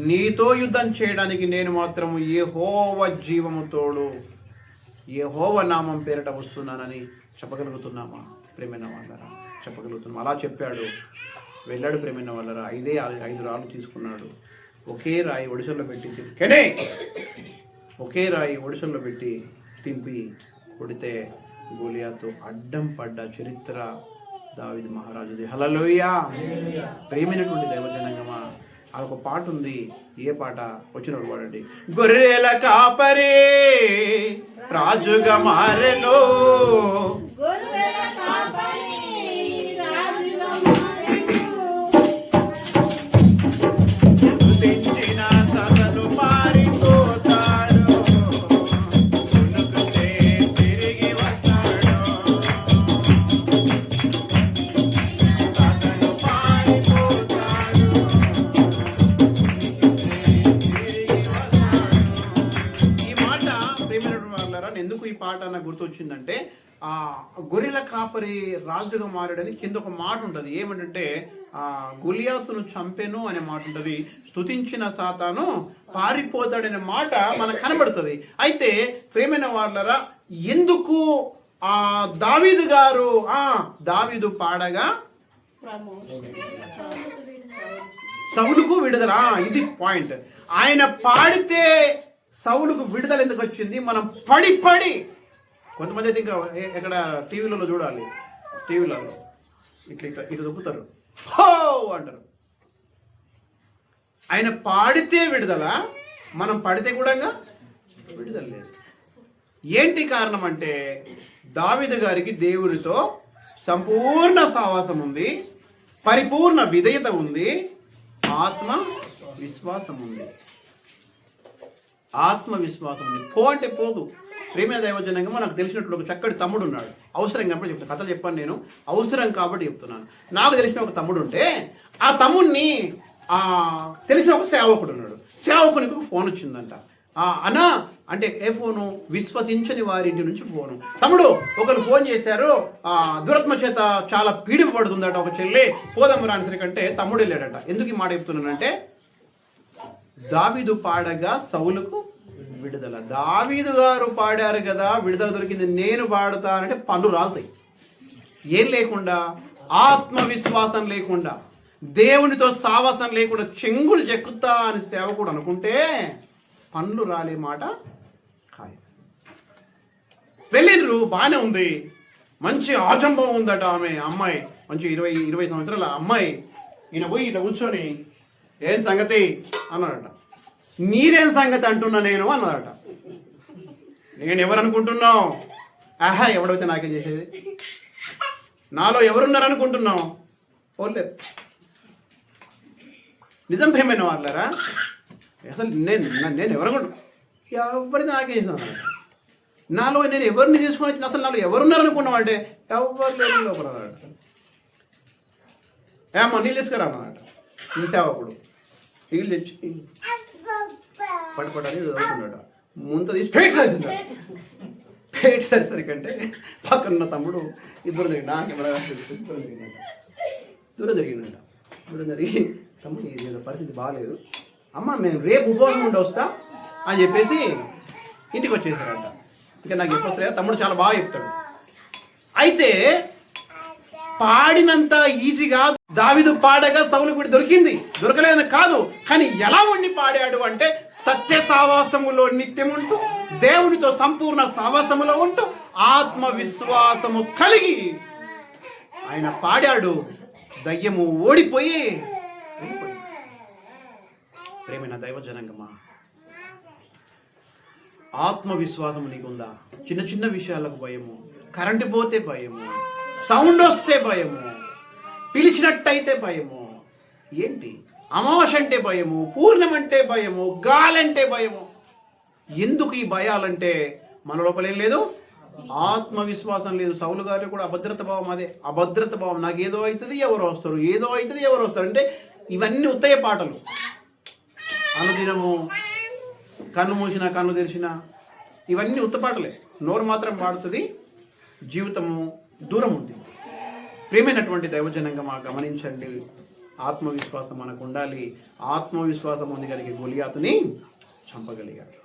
నీతో యుద్ధం చేయడానికి నేను మాత్రం యెహోవా జీవము తోడు, యెహోవా నామం పేరట వస్తున్నానని చెప్పగలుగుతున్నామా? ప్రేమైన వాళ్ళరా, చెప్పగలుగుతున్నాం. అలా చెప్పాడు, వెళ్ళాడు. ప్రేమైన వాళ్ళరా, 5 రాళ్ళు తీసుకున్నాడు, ఒకే రాయి ఒడిసెల్లో పెట్టి తింపి కొడితే గొలియాతు అడ్డం పడ్డ చరిత్ర దావీదు మహారాజుది. హల్లెలూయా. ప్రేమైనటువంటి దైవజనంగమా, అదొక పాట ఉంది. ఏ పాట? వచ్చినప్పుడు పాడండి. గొర్రెల కాపరే రాజుగా మారెను, ఎందుకు ఈ పాట నాకు గుర్తొచ్చిందంటే, గొర్రెల కాపరి రాజుగా మారాడని కింద ఒక మాట ఉంటుంది. ఏమంటే, గొలియాతును చంపెను అనే మాట ఉంటుంది. స్తుతించిన సాతాను పారిపోతాడనే మాట మనకు కనబడుతుంది. అయితే ప్రేమైన వాళ్ళరా, ఎందుకు దావీదు గారు దావీదు పాడగా సౌలుకు విడుదల, ఇది పాయింట్. ఆయన పాడితే సౌలుకు విడుదల ఎందుకు వచ్చింది? మనం పడి కొంతమంది అయితే ఇంకా ఎక్కడ టీవీలలో చూడాలి, టీవీలలో ఇట్లా దొక్కుతారు, హో అంటారు. ఆయన పాడితే విడుదల, మనం పడితే కూడా విడుదల లేదు. ఏంటి కారణం అంటే, దావీదు గారికి దేవునితో సంపూర్ణ సహవాసం ఉంది, పరిపూర్ణ విధేయత ఉంది, ఆత్మ విశ్వాసం ఉంది. ఆత్మవిశ్వాసం ఉంది. అంటే పోదు. ప్రేమ దైవజనంగా మనకు తెలిసినట్లు ఒక చక్కటి తమ్ముడు ఉన్నాడు. అవసరం కాబట్టి చెప్తాను, కథలు చెప్పాను నేను, అవసరం కాబట్టి చెప్తున్నాను. నాకు తెలిసిన ఒక తమ్ముడు ఉంటే, ఆ తమ్ముడిని తెలిసిన ఒక సేవకుడు ఉన్నాడు. సేవకునికి ఒక ఫోన్ వచ్చిందంట. అన్నా అంటే, ఏ ఫోను? విశ్వసించని వారి ఇంటి నుంచి ఫోను. తమ్ముడు, ఒకరు ఫోన్ చేశారు, దురత్మ చేత చాలా పీడింపబడుతుందట ఒక చెల్లి, పోదమ్మ రానిసరికంటే తమ్ముడు వెళ్ళాడట. ఎందుకు ఈ మాట చెప్తున్నానంటే, దావీదు పాడగా సౌలుకు విడుదల. దావీదు గారు పాడారు కదా, విడుదల దొరికింది, నేను పాడుతానంటే పనులు రాలుతాయి. ఏం లేకుండా, ఆత్మవిశ్వాసం లేకుండా, దేవునితో సావాసం లేకుండా చెంగులు చెక్కుతా అని సేవకుడు అనుకుంటే పనులు రాలే మాట ఖాయం. వెళ్ళిండ్రు, బాగానే ఉంది, మంచి ఆజంబం ఉందట. అమ్మాయి మంచి 20 సంవత్సరాల అమ్మాయి. ఈయన పోయి ఇట్లా కూర్చొని ఏం సంగతి అన్నాడట. నీదేం సంగతి అంటున్నా నేను అన్నదట. నేను ఎవరనుకుంటున్నావు? ఆహా, ఎవడైతే నాకేం చేసేది, నాలో ఎవరున్నారనుకుంటున్నావు? పోలేదు. నిజం భయమైన వాళ్ళారా? అసలు నేను ఎవరనుకుంటున్నా, ఎవరిది నాకేం చేసాను, నాలో నేను ఎవరిని తీసుకొని అసలు నాలో ఎవరున్నారనుకున్నావు అంటే ఎవరు లేరు లోపల. ఏమో నీళ్ళు తీసుకురా అన్నమాట. ఈ సేవకుడు నీళ్ళు తెచ్చి పట్టుపడాలి చదువుకున్నాడు. ముంత తీసి పేట్ సరికంటే పక్కన తమ్ముడు ఇద్దరు జరిగింది. నాకు దూరం జరిగిందట. దూరం జరిగి తమ్ముడు ఇది పరిస్థితి బాగాలేదు అమ్మ, మేము రేపు ఉపవాసం ఉండి వస్తా అని చెప్పేసి ఇంటికి వచ్చేసారంట. ఇంకా నాకు చెప్పొస్తా, తమ్ముడు చాలా బాగా చెప్తాడు. అయితే పాడినంత ఈజీగా దావీదు పాడగా సౌలుకు వీడు దొరికింది, దొరకలేదని కాదు. కానీ ఎలా ఉండి పాడాడు అంటే సత్య సావాసములో నిత్యం ఉంటూ, దేవునితో సంపూర్ణ సావాసములో ఉంటూ, ఆత్మవిశ్వాసము కలిగి ఆయన పాడాడు. దయ్యము ఓడిపోయి ప్రేమైన దైవ జనాంగమా, ఆత్మవిశ్వాసము నీకుందా? చిన్న చిన్న విషయాలకు భయము, కరెంటు పోతే భయము, సౌండ్ వస్తే భయము, పిలిచినట్టయితే భయము, ఏంటి అమావాస్య అంటే భయము, పూర్ణం అంటే భయము, గాలంటే భయము. ఎందుకు ఈ భయాలంటే మన లోపలేం లేదు, ఆత్మవిశ్వాసం లేదు. సౌలు గారు కూడా అభద్రత భావం, అదే అభద్రత భావం. నాకు ఏదో అవుతుంది, ఎవరు వస్తారు, ఏదో అవుతుంది, ఎవరు వస్తారు అంటే ఇవన్నీ ఉత్తయ పాటలు. అనుదినము కన్ను మూసినా కన్ను తెరిచినా ఇవన్నీ ఉత్తపాటలే. నోరు మాత్రం పాడుతుంది, జీవితము దూరం ఉంది. ప్రియమైనటువంటి దైవజనంగా మా గమనించండి, ఆత్మవిశ్వాసం మనకు ఉండాలి. ఆత్మవిశ్వాసం ఉంది కనుక గొలియాతుని చంపగలిగాడు.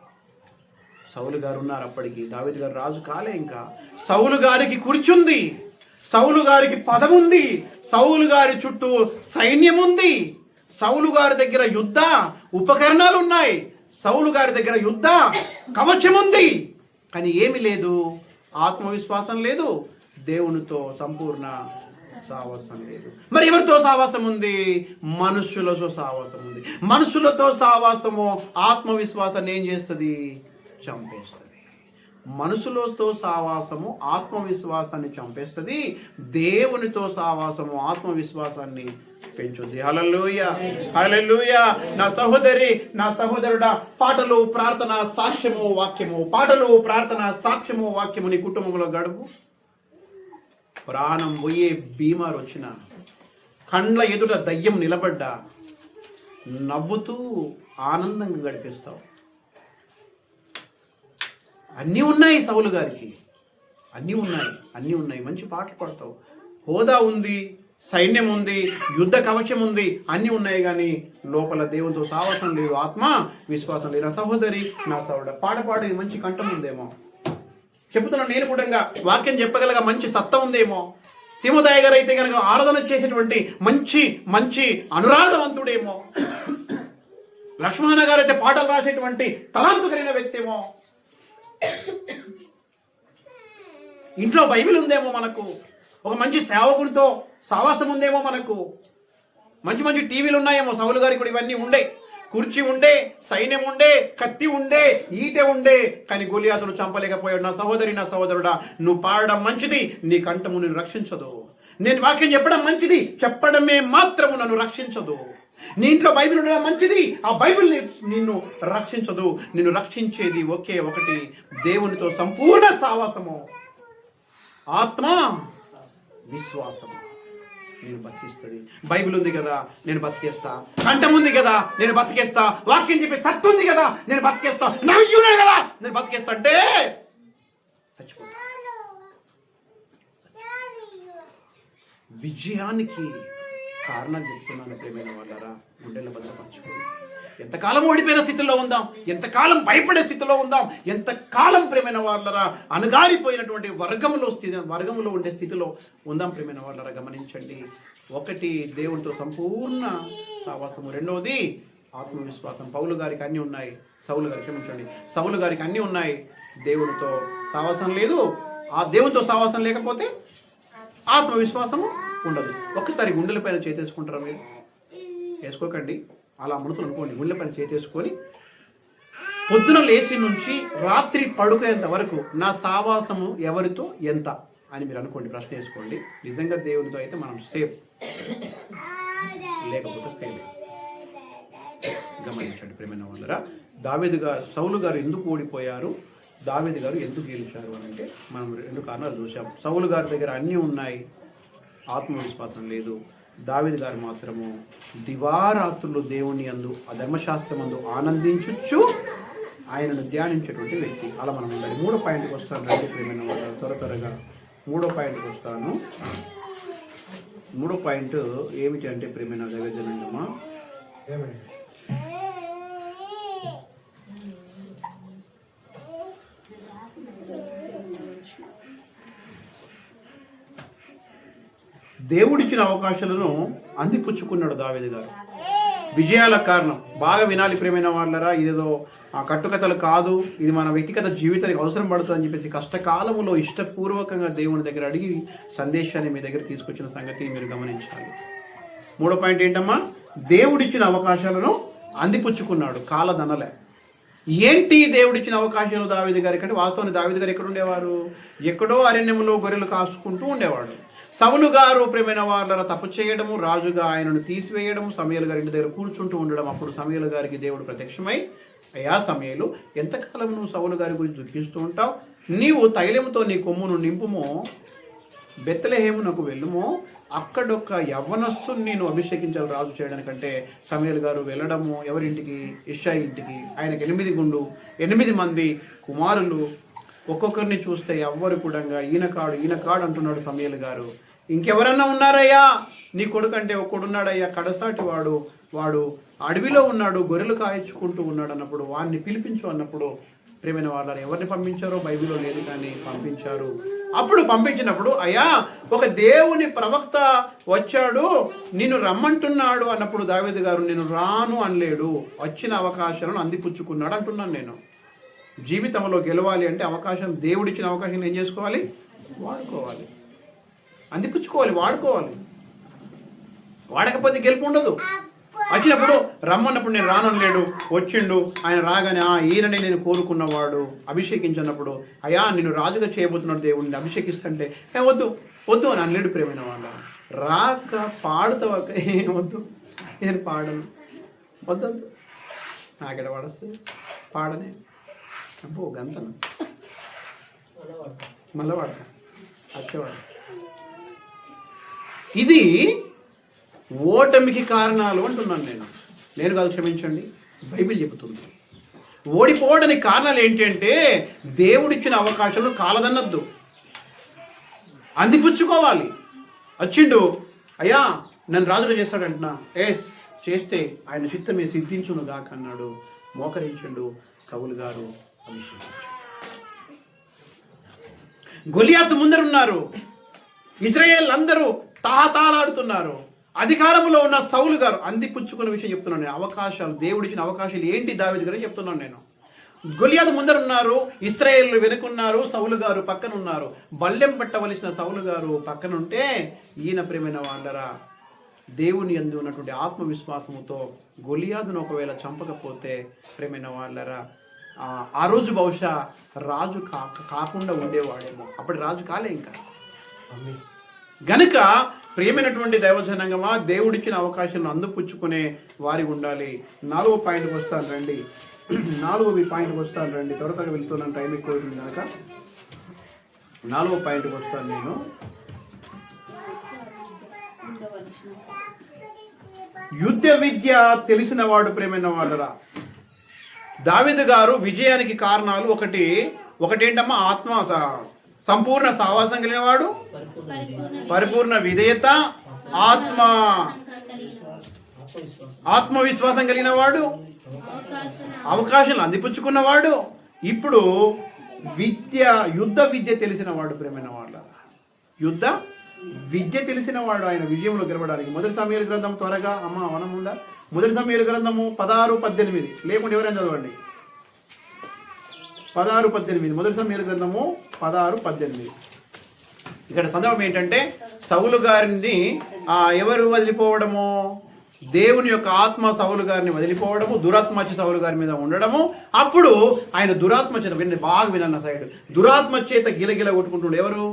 సౌలు గారు ఉన్నారు అప్పటికి, దావీదు గారు రాజు కాలే ఇంకా. సౌలు గారికి కూర్చుంది, సౌలు గారికి పదం ఉంది, సౌలు గారి చుట్టూ సైన్యం ఉంది, సౌలు గారి దగ్గర యుద్ధ ఉపకరణాలు ఉన్నాయి, సౌలు గారి దగ్గర యుద్ధ కవచం ఉంది. కానీ ఏమి లేదు, ఆత్మవిశ్వాసం లేదు, దేవునితో సంపూర్ణ సావాసం లేదు. మరి ఎవరితో సావాసం ఉంది? మనుషులతో సావాసం ఉంది. మనుషులతో సావాసము ఆత్మవిశ్వాసాన్ని ఏం చేస్తుంది? చంపేస్తుంది. మనుషులతో సావాసము ఆత్మవిశ్వాసాన్ని చంపేస్తుంది. దేవునితో సావాసము ఆత్మవిశ్వాసాన్ని పెంచుద్ది. హల్లెలూయా, హల్లెలూయా. నా సహోదరి, నా సహోదరుడా, పాటలు, ప్రార్థన, సాక్ష్యము, వాక్యము, పాటలు, ప్రార్థన, సాక్ష్యము, వాక్యము నీ కుటుంబంలో గడుపు. ప్రాణం పోయే బీమారు వచ్చిన, కండ్ల ఎదుట దయ్యం నిలబడ్డా నవ్వుతూ ఆనందంగా గడిపిస్తావు. అన్నీ ఉన్నాయి సౌలు గారికి, అన్నీ ఉన్నాయి. మంచి పాటలు పాడతావు, హోదా ఉంది, సైన్యం ఉంది, యుద్ధ కవచం ఉంది, అన్నీ ఉన్నాయి. కానీ లోపల దేవునితో సావాసం లేదు, ఆత్మ విశ్వాసం లేదు. నా సహోదరి, నా సహోదరుడు, పాడే మంచి కంఠం ఉందేమో, చెప్తున్నాను నేను కూడా, వాక్యం చెప్పగలగా మంచి సత్తా ఉందేమో. తిమోథెయ గారు అయితే కనుక ఆరాధన చేసేటువంటి మంచి అనురాగవంతుడేమో. లక్ష్మణ గారు అయితే పాటలు రాసేటువంటి తలాంతు కలిగిన వ్యక్తి ఏమో. ఇంట్లో బైబిల్ ఉందేమో మనకు, ఒక మంచి సేవకునితో సావాసం ఉందేమో మనకు, మంచి టీవీలు ఉన్నాయేమో. సౌలు గారికి కూడా ఇవన్నీ ఉండే, కుర్చీ ఉండే, సైన్యం ఉండే, కత్తి ఉండే, ఈటె ఉండే. కానీ గొలియాతును చంపలేకపోయాడు. నా సహోదరి, నా సహోదరుడా, నువ్వు పాడడం మంచిది, నీ కంఠము నిన్ను రక్షించదు. నేను వాక్యం చెప్పడం మంచిది, చెప్పడమే మాత్రము నన్ను రక్షించదు. నీ ఇంట్లో బైబిల్ ఉండడం మంచిది, ఆ బైబిల్ నిన్ను రక్షించదు. నిన్ను రక్షించేది ఒకే ఒకటి, దేవునితో సంపూర్ణ సావాసము, ఆత్మ విశ్వాసము నేను బతికిస్తుంది. బైబిల్ ఉంది కదా, నేను బతికేస్తా. కంఠం ఉంది కదా, నేను బతికేస్తా. వాక్యం చెప్పే సత్తు ఉంది కదా, నేను బతికేస్తా. నవ్వున్నాడు కదా, నేను బతికేస్తా అంటే చచ్చిపోతా. విజయానికి కారణం చెప్తున్నాను ప్రేమైన వాళ్ళరా, గుండెల భద్రపరచుకోండి. ఎంతకాలం ఓడిపోయిన స్థితిలో ఉందాం, ఎంతకాలం భయపడే స్థితిలో ఉందాం, ఎంతకాలం ప్రేమైన వాళ్ళరా అణగారిపోయినటువంటి వర్గములో ఉండే స్థితిలో ఉందాం ప్రేమైన వాళ్ళరా. గమనించండి, ఒకటి దేవుడితో సంపూర్ణ సావాసము, రెండవది ఆత్మవిశ్వాసం. పౌలు గారికి అన్నీ ఉన్నాయి, సౌలు గారికి అన్నీ ఉన్నాయి, దేవుడితో సావాసం లేదు. ఆ దేవునితో సావాసం లేకపోతే ఆత్మవిశ్వాసము ఉండదు. ఒక్కసారి గుండెల పైన చేతేసుకుంటారా? మీరు వేసుకోకండి, అలా మనసులు అనుకోండి. గుండెల పైన చేతేసుకొని పొద్దున లేచి నుంచి రాత్రి పడుకునేంత వరకు నా సావాసము ఎవరితో ఎంత అని మీరు అనుకోండి, ప్రశ్న వేసుకోండి. నిజంగా దేవుడితో అయితే మనం సేఫ్, లేకపోతే ఫెయిల్. గమనించండి ప్రేమైన వాళ్ళరా, సౌలు గారు ఎందుకు ఓడిపోయారు, దావీదు గారు ఎందుకు గెలిచారు అని అంటే మనం రెండు కారణాలు చూసాం. సౌలు గారి దగ్గర అన్నీ ఉన్నాయి, ఆత్మవిశ్వాసం లేదు. దావీదు గారు మాత్రము దివారాత్రులు దేవుని యందు, ఆ ధర్మశాస్త్రం యందు ఆనందించు ఆయనను ధ్యానించేటువంటి వ్యక్తి. అలా మనం ఉండాలి. 3వ పాయింట్కి వస్తాను రండి ప్రేమైన వాళ్ళు, త్వరగా 3వ పాయింట్కి వస్తాను. 3వ పాయింట్ ఏమిటి అంటే ప్రేమైన దైవజనమా, దేవుడిచ్చిన అవకాశాలను అందిపుచ్చుకున్నాడు దావీదు గారు. విజయాల కారణం బాగా వినాలి ప్రేమైన వాళ్ళరా, ఇదేదో కట్టుకథలు కాదు, ఇది మన వ్యక్తిగత జీవితానికి అవసరం పడుతుంది అని చెప్పేసి కష్టకాలంలో ఇష్టపూర్వకంగా దేవుని దగ్గర అడిగి సందేశాన్ని మీ దగ్గర తీసుకొచ్చిన సంగతి మీరు గమనించాలి. 3వ పాయింట్ ఏంటమ్మా, దేవుడిచ్చిన అవకాశాలను అందిపుచ్చుకున్నాడు, కాలదనలే. ఏంటి దేవుడిచ్చిన అవకాశాలు దావీదు గారి కంటే? వాస్తవానికి దావీదు గారు ఎక్కడ ఉండేవారు? ఎక్కడో అరణ్యంలో గొర్రెలు కాసుకుంటూ ఉండేవాడు. సౌలు గారు ప్రేమైన వాళ్ళ తప్పు చేయడము, రాజుగా ఆయనను తీసివేయడము, సమూయేలు గారి ఇంటి దగ్గర కూర్చుంటూ ఉండడం. అప్పుడు సమూయేలు గారికి దేవుడు ప్రత్యక్షమై, అయ్యా సమూయేలు, ఎంతకాలం నువ్వు సౌలు గారి గురించి దుఃఖిస్తూ ఉంటావు? నీవు తైలముతో నీ కొమ్మును నింపుమో, బెత్లెహేమునకు వెళ్ళుమో, అక్కడొక్క యవ్వనస్తుని నేను అభిషేకించాలి రాజు చేయడానికంటే సమూయేలు గారు వెళ్ళడము ఎవరింటికి? ఇశ్షాయి ఇంటికి. ఆయనకు 8 మంది కుమారులు. ఒక్కొక్కరిని చూస్తే ఎవ్వరు కూడా ఈయన కాడు అంటున్నాడు సమూయేలు గారు. ఇంకెవరన్నా ఉన్నారయ్యా నీ కొడుకు అంటే ఒక్కడున్నాడయ్యా, కడసాటి వాడు అడవిలో ఉన్నాడు, గొర్రెలు కాయించుకుంటూ ఉన్నాడు అన్నప్పుడు వాడిని పిలిపించు అన్నప్పుడు ప్రేమైన వాళ్ళని ఎవరిని పంపించారో బైబిల్లో లేదు, కానీ పంపించారు. అప్పుడు పంపించినప్పుడు అయ్యా ఒక దేవుని ప్రవక్త వచ్చాడు, నిన్ను రమ్మంటున్నాడు అన్నప్పుడు దావీదు గారు నేను రాను అనలేడు, వచ్చిన అవకాశాలను అందిపుచ్చుకున్నాడు అంటున్నాను. నేను జీవితంలో గెలవాలి అంటే అవకాశం, దేవుడిచ్చిన అవకాశం ఏం చేసుకోవాలి? వాడుకోవాలి, అందిపుచ్చుకోవాలి, వాడుకోవాలి. వాడకపోతే గెలుపు ఉండదు. వచ్చినప్పుడు రమ్మన్నప్పుడు నేను రానలేడు, వచ్చిండు, ఆయన రాగానే ఈయనని నేను కోరుకున్నవాడు అభిషేకించినప్పుడు అయ్యా నిన్ను రాజుగా చేయబోతున్నాడు దేవుడిని అభిషేకిస్తుంటే వద్దు అని అనలేడు ప్రేమైన వాళ్ళ. రాక పాడుతావాక వద్దు, నేను పాడను, వద్దు, నాకెడ పాడొస్తుంది, పాడనే, అబ్బో గంతను మళ్ళీ వాడతా వచ్చేవాడు. ఇది ఓటమికి కారణాలు అంటున్నాను నేను కాదు, క్షమించండి, బైబిల్ చెబుతుంది. ఓడిపోవడానికి కారణాలు ఏంటి అంటే దేవుడిచ్చిన అవకాశాలను కాలదన్నద్దు, అందిపుచ్చుకోవాలి. వచ్చిండు, అయ్యా నన్ను రాజుగా చేస్తాడంటున్నా, చేస్తే ఆయన చిత్తమే సిద్ధించును దాకా అన్నాడు. మోకరించండు, సౌలు గారు అభిషేకించాడు. గొలియాతు ముందరున్నారు, ఇజ్రాయేల్ అందరూ తాళాడుతున్నారు. అధికారంలో ఉన్న సౌలు గారు అందిపుచ్చుకున్న విషయం చెప్తున్నాను నేను. అవకాశాలు, దేవుడిచ్చిన అవకాశాలు ఏంటి దావీదు గారు చెప్తున్నాను నేను. గొలియాతు ముందరున్నారు, ఇశ్రాయేల్ వెనుకున్నారు, సౌలు గారు పక్కన ఉన్నారు. బల్లెం పట్టవలసిన సౌలు గారు పక్కన ఉంటే ఈయన ప్రేమైన వాళ్ళరా దేవుని యందు ఉన్నటువంటి ఆత్మవిశ్వాసముతో గొలియాతును ఒకవేళ చంపకపోతే ప్రేమైన వాళ్ళరా ఆ రోజు బహుశా రాజు కాకుండా ఉండేవాడేమో. అప్పుడు రాజు కాలే ఇంకా. గనుక ప్రియమైనటువంటి దైవజనంగమా, దేవుడిచ్చిన అవకాశాలను అందిపుచ్చుకునే వారి ఉండాలి. 4వ పాయింట్కి వస్తాను రండి, 4వ పాయింట్కి వస్తాను రండి. త్వరగా వెళ్తున్నాను, టైం ఎక్కువ అవుతుంది కనుక 4వ పాయింట్కి వస్తాను నేను. యుద్ధ విద్య తెలిసిన వాడు ప్రేమైన వాళ్ళరా. దావీదు గారు విజయానికి కారణాలు ఒకటేంటమ్మా, సంపూర్ణ సావాసం కలిగినవాడు, పరిపూర్ణ విధేయత, ఆత్మ ఆత్మవిశ్వాసం కలిగిన వాడు, అవకాశాలు అందిపుచ్చుకున్నవాడు, ఇప్పుడు యుద్ధ విద్య తెలిసిన వాడు. ప్రేమైన వాళ్ళ యుద్ధ విద్య తెలిసిన వాడు ఆయన విజయంలో గెలవడానికి. మొదటి సమూయేలు గ్రంథం త్వరగా వనం ఉందా? మొదటి సమూయేలు గ్రంథము 16-18 లేకుంటే ఎవరైనా చదవండి. 16-18 మొదటి సమూయేలు గ్రంథము 16-18. ఇక్కడ సందర్భం ఏంటంటే సౌలు గారిని ఎవరు వదిలిపోవడము, దేవుని యొక్క ఆత్మ సౌలు గారిని వదిలిపోవడము, దురాత్మ వచ్చి సౌలు గారి మీద ఉండడము. అప్పుడు ఆయన దురాత్మ చేత బాగా వినన్న సైడ్ దురాత్మ చేత గిలగిల కొట్టుకుంటుండే ఎవరు?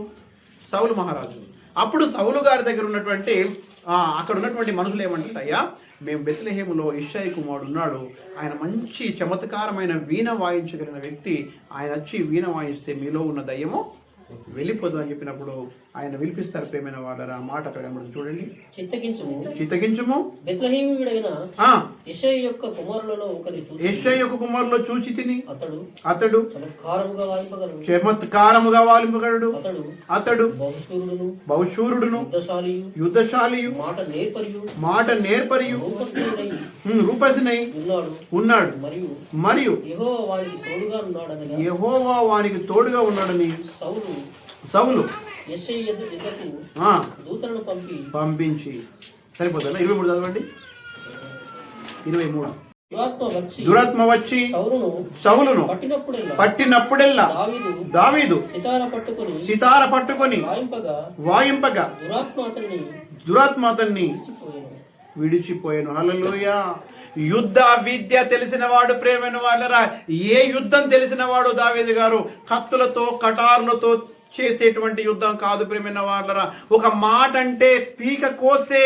సౌలు మహారాజు. అప్పుడు సౌలు గారి దగ్గర ఉన్నటువంటి అక్కడ ఉన్నటువంటి మనుషులు ఏమంటారు, అయ్యా మేము బెత్లెహేములో ఇష్షయి కుమారుడు ఉన్నాడు, ఆయన మంచి చమత్కారమైన వీణ వాయించగలిగిన వ్యక్తి, ఆయన వచ్చి వీణ వాయిస్తే మీలో ఉన్న దయ్యము వెళ్ళిపోదు అని చెప్పినప్పుడు ఆయన విలిపిస్తారు. ప్రేమైన వాళ్ళ మాట అక్కడ కనబడుతుంది చూడండి. చిత్తగించుము బెత్లెహేమీయుడైన యెషయి యొక్క కుమారులలో చూచి తిని అతడు చమత్కారముగా వాలింపగలడు, అతడు బహుశూరుడును యుద్ధశాలియు మాట నేర్పరియు రూపసినై ఉన్నాడు, మరియు యెహోవా వానికి తోడుగా ఉన్నాడని సౌలు పంపించి. సరిపోతుందా? 23 చదవండి. 23 దురాత్మ వచ్చి సౌలును పట్టినప్పుడెల్లా దావీదు సితార పట్టుకొని వాయింపగా దురాత్మ అతన్ని విడిచిపోయాను. హల్లెలూయా. యుద్ధ విద్య తెలిసిన వాడు, ప్రేమైన వాళ్ళరా, ఏ యుద్ధం తెలిసిన వాడు దావీదు గారు. కత్తులతో కటారులతో చేసేటువంటి యుద్ధం కాదు ప్రేమైన వాళ్ళరా. ఒక మాట అంటే పీక కోసే